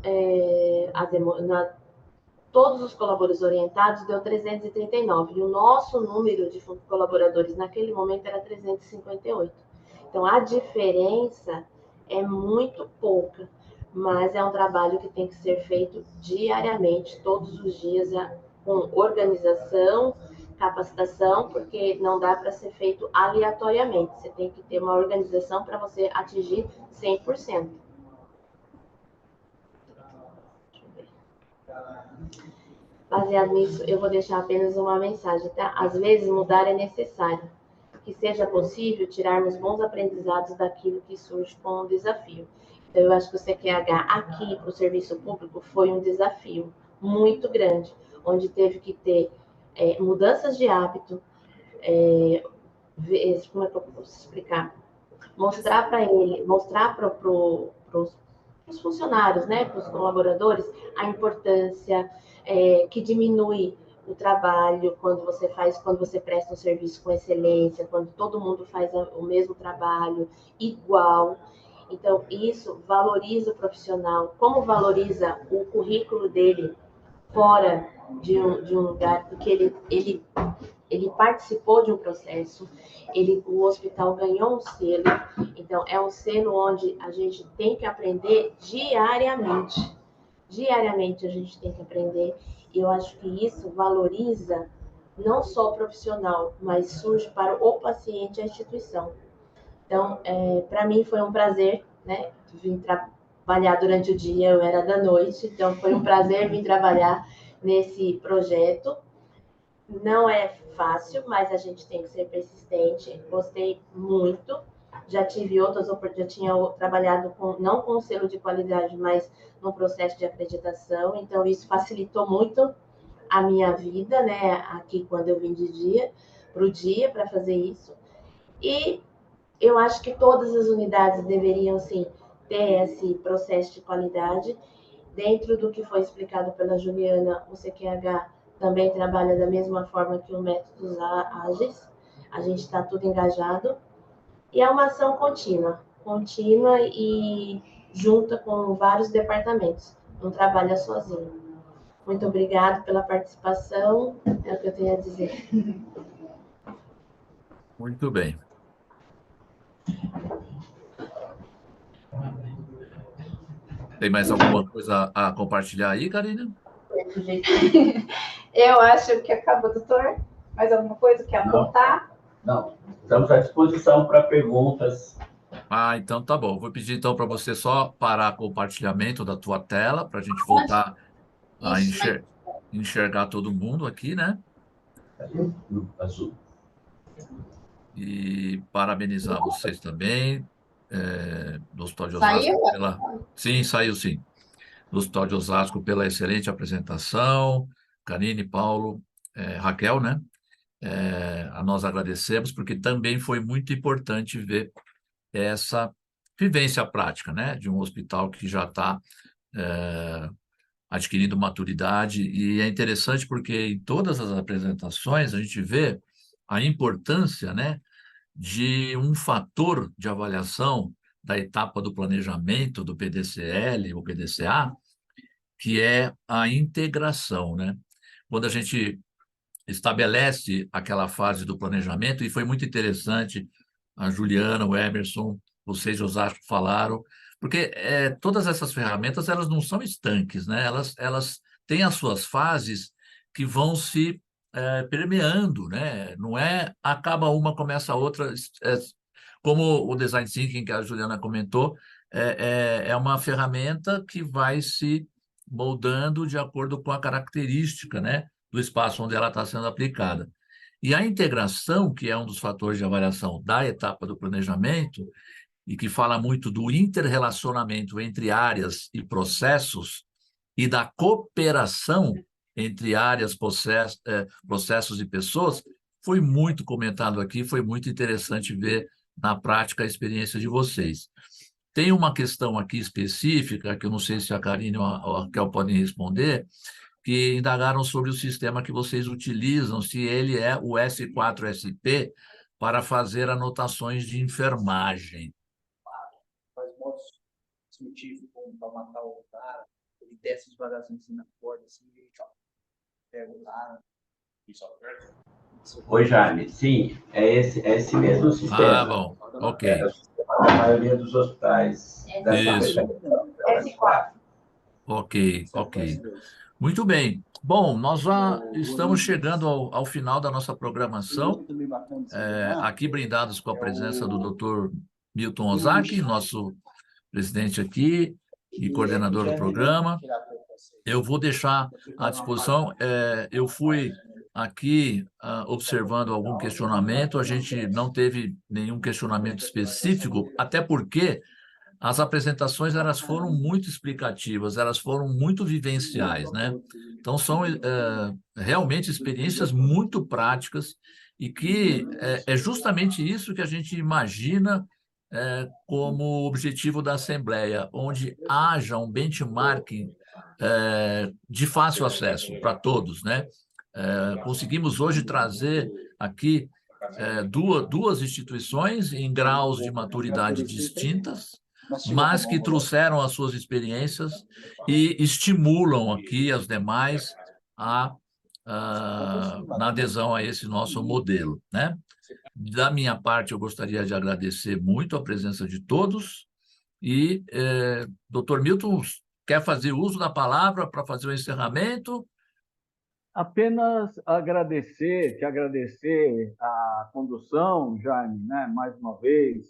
todos os colaboradores orientados deu 339, e o nosso número de colaboradores naquele momento era 358. Então, a diferença é muito pouca, mas é um trabalho que tem que ser feito diariamente, todos os dias, com organização, capacitação, porque não dá para ser feito aleatoriamente. Você tem que ter uma organização para você atingir 100%. Baseado nisso, eu vou deixar apenas uma mensagem, tá? Às vezes, mudar é necessário. Que seja possível tirarmos bons aprendizados daquilo que surge como um desafio. Então, eu acho que o CQH aqui para o serviço público foi um desafio muito grande, onde teve que ter mudanças de hábito, como é que eu posso explicar? Mostrar para os funcionários, né, para os colaboradores, a importância que diminui o trabalho quando você presta um serviço com excelência, quando todo mundo faz o mesmo trabalho igual. Então, isso valoriza o profissional, como valoriza o currículo dele fora de um lugar, porque ele participou de um processo, o hospital ganhou um selo, então é um selo onde a gente tem que aprender diariamente. Diariamente a gente tem que aprender, e eu acho que isso valoriza não só o profissional, mas surge para o paciente e a instituição. Então, para mim foi um prazer, né? Vim trabalhar durante o dia, eu era da noite, então foi um prazer vir trabalhar nesse projeto. Não é fácil, mas a gente tem que ser persistente. Gostei muito. Já tive outras oportunidades, já tinha trabalhado não com selo de qualidade, mas no processo de acreditação. Então, isso facilitou muito a minha vida, né? Aqui, quando eu vim de dia para o dia, para fazer isso. E eu acho que todas as unidades deveriam, sim, ter esse processo de qualidade. Dentro do que foi explicado pela Juliana, o CQH também trabalha da mesma forma que o Métodos Ágeis. A gente está tudo engajado. E é uma ação contínua e junta com vários departamentos. Não trabalha sozinho. Muito obrigada pela participação. É o que eu tenho a dizer. Muito bem. Tem mais alguma coisa a compartilhar aí, Karina? Eu acho que acabou, doutor. Mais alguma coisa que apontar? Não, estamos à disposição para perguntas. Ah, então tá bom. Vou pedir então para você só parar o compartilhamento da tua tela, para a gente voltar a enxergar todo mundo aqui, né? Azul. E parabenizar vocês também, do Hospital de Osasco. Saiu? Sim, saiu sim. Do Hospital de Osasco pela excelente apresentação. Karine, Paulo, Raquel, né? A nós agradecemos, porque também foi muito importante ver essa vivência prática, né? De um hospital que já está adquirindo maturidade, e é interessante porque em todas as apresentações a gente vê a importância, né, de um fator de avaliação da etapa do planejamento do PDCL ou PDCA, que é a integração, né? Quando a gente estabelece aquela fase do planejamento, e foi muito interessante, a Juliana, o Emerson, vocês, Osasco, falaram, porque todas essas ferramentas, elas não são estanques, né? Elas têm as suas fases que vão se permeando, né? Não acaba uma, começa a outra, como o Design Thinking, que a Juliana comentou, é uma ferramenta que vai se moldando de acordo com a característica, né, do espaço onde ela está sendo aplicada. E a integração, que é um dos fatores de avaliação da etapa do planejamento, e que fala muito do interrelacionamento entre áreas e processos e da cooperação entre áreas, processos e pessoas, foi muito comentado aqui, foi muito interessante ver na prática a experiência de vocês. Tem uma questão aqui específica, que eu não sei se a Karine ou a Raquel podem responder, que indagaram sobre o sistema que vocês utilizam, se ele é o S4SP, para fazer anotações de enfermagem. Faz modo científico para matar o cara, ele desce devagarzinho assim na corda, assim, e pega o cara. Oi, Jaime. Sim, é esse mesmo sistema. Ah, bom, ok. É o sistema da maioria dos hospitais. Isso. S4. Ok. Muito bem. Bom, nós já estamos chegando ao final da nossa programação, aqui brindados com a presença do Dr. Milton Ozaki, nosso presidente aqui e coordenador do programa. Eu vou deixar à disposição, eu fui aqui observando algum questionamento, a gente não teve nenhum questionamento específico, até porque as apresentações, elas foram muito explicativas, elas foram muito vivenciais, né? Então, são realmente experiências muito práticas, e que é justamente isso que a gente imagina como objetivo da Assembleia, onde haja um benchmarking de fácil acesso para todos, né? Conseguimos hoje trazer aqui duas instituições em graus de maturidade distintas, mas que trouxeram as suas experiências e estimulam aqui as demais na adesão a esse nosso modelo, né? Da minha parte, eu gostaria de agradecer muito a presença de todos e, Dr. Milton, quer fazer uso da palavra para fazer o encerramento? Apenas te agradecer a condução, Jaime, né? Mais uma vez,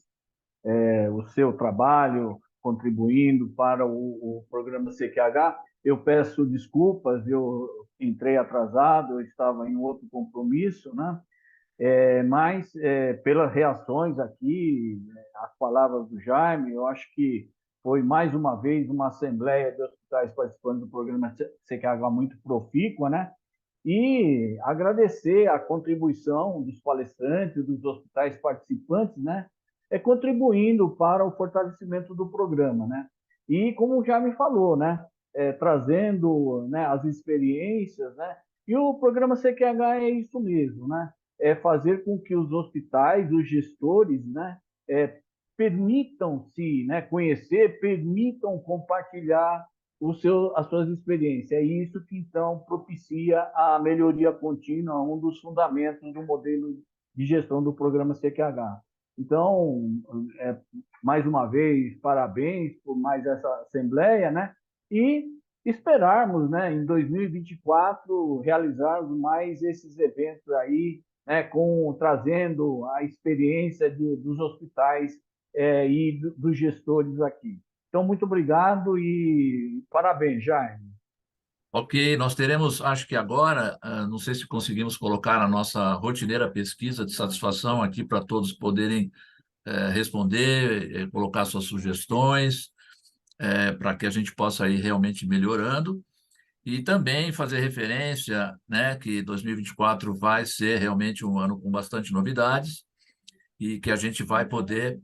o seu trabalho contribuindo para o programa CQH. Eu peço desculpas, eu entrei atrasado, eu estava em outro compromisso, né? Mas, pelas reações aqui, as palavras do Jaime, eu acho que foi, mais uma vez, uma assembleia de hospitais participando do programa CQH muito profícua, né? E agradecer a contribuição dos palestrantes, dos hospitais participantes, né? Contribuindo para o fortalecimento do programa, né? E, como o Jaime falou, né? Trazendo, né, as experiências, né? E o programa CQH é isso mesmo, né? É fazer com que os hospitais, os gestores, né, permitam-se, né, conhecer, permitam compartilhar as suas experiências. É isso que, então, propicia a melhoria contínua, um dos fundamentos do modelo de gestão do programa CQH. Então, mais uma vez, parabéns por mais essa assembleia, né? E esperarmos, né, em 2024, realizarmos mais esses eventos aí, né, trazendo a experiência dos hospitais e dos gestores aqui. Então, muito obrigado e parabéns, Jaime. Ok, nós teremos, acho que agora, não sei se conseguimos colocar a nossa rotineira pesquisa de satisfação aqui para todos poderem responder, colocar suas sugestões, para que a gente possa ir realmente melhorando. E também fazer referência, né, que 2024 vai ser realmente um ano com bastante novidades, e que a gente vai poder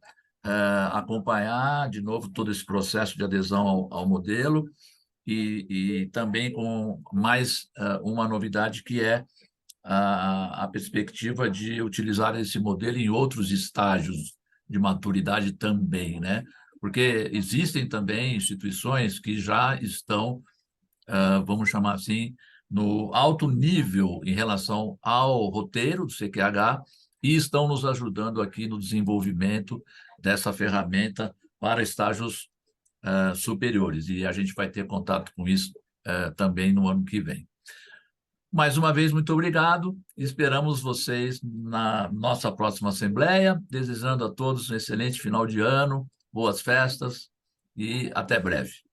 acompanhar de novo todo esse processo de adesão ao modelo, e também com mais uma novidade, que é a perspectiva de utilizar esse modelo em outros estágios de maturidade também, né? Porque existem também instituições que já estão, vamos chamar assim, no alto nível em relação ao roteiro do CQH e estão nos ajudando aqui no desenvolvimento dessa ferramenta para estágios superiores. E a gente vai ter contato com isso também no ano que vem. Mais uma vez, muito obrigado. Esperamos vocês na nossa próxima Assembleia, desejando a todos um excelente final de ano, boas festas e até breve.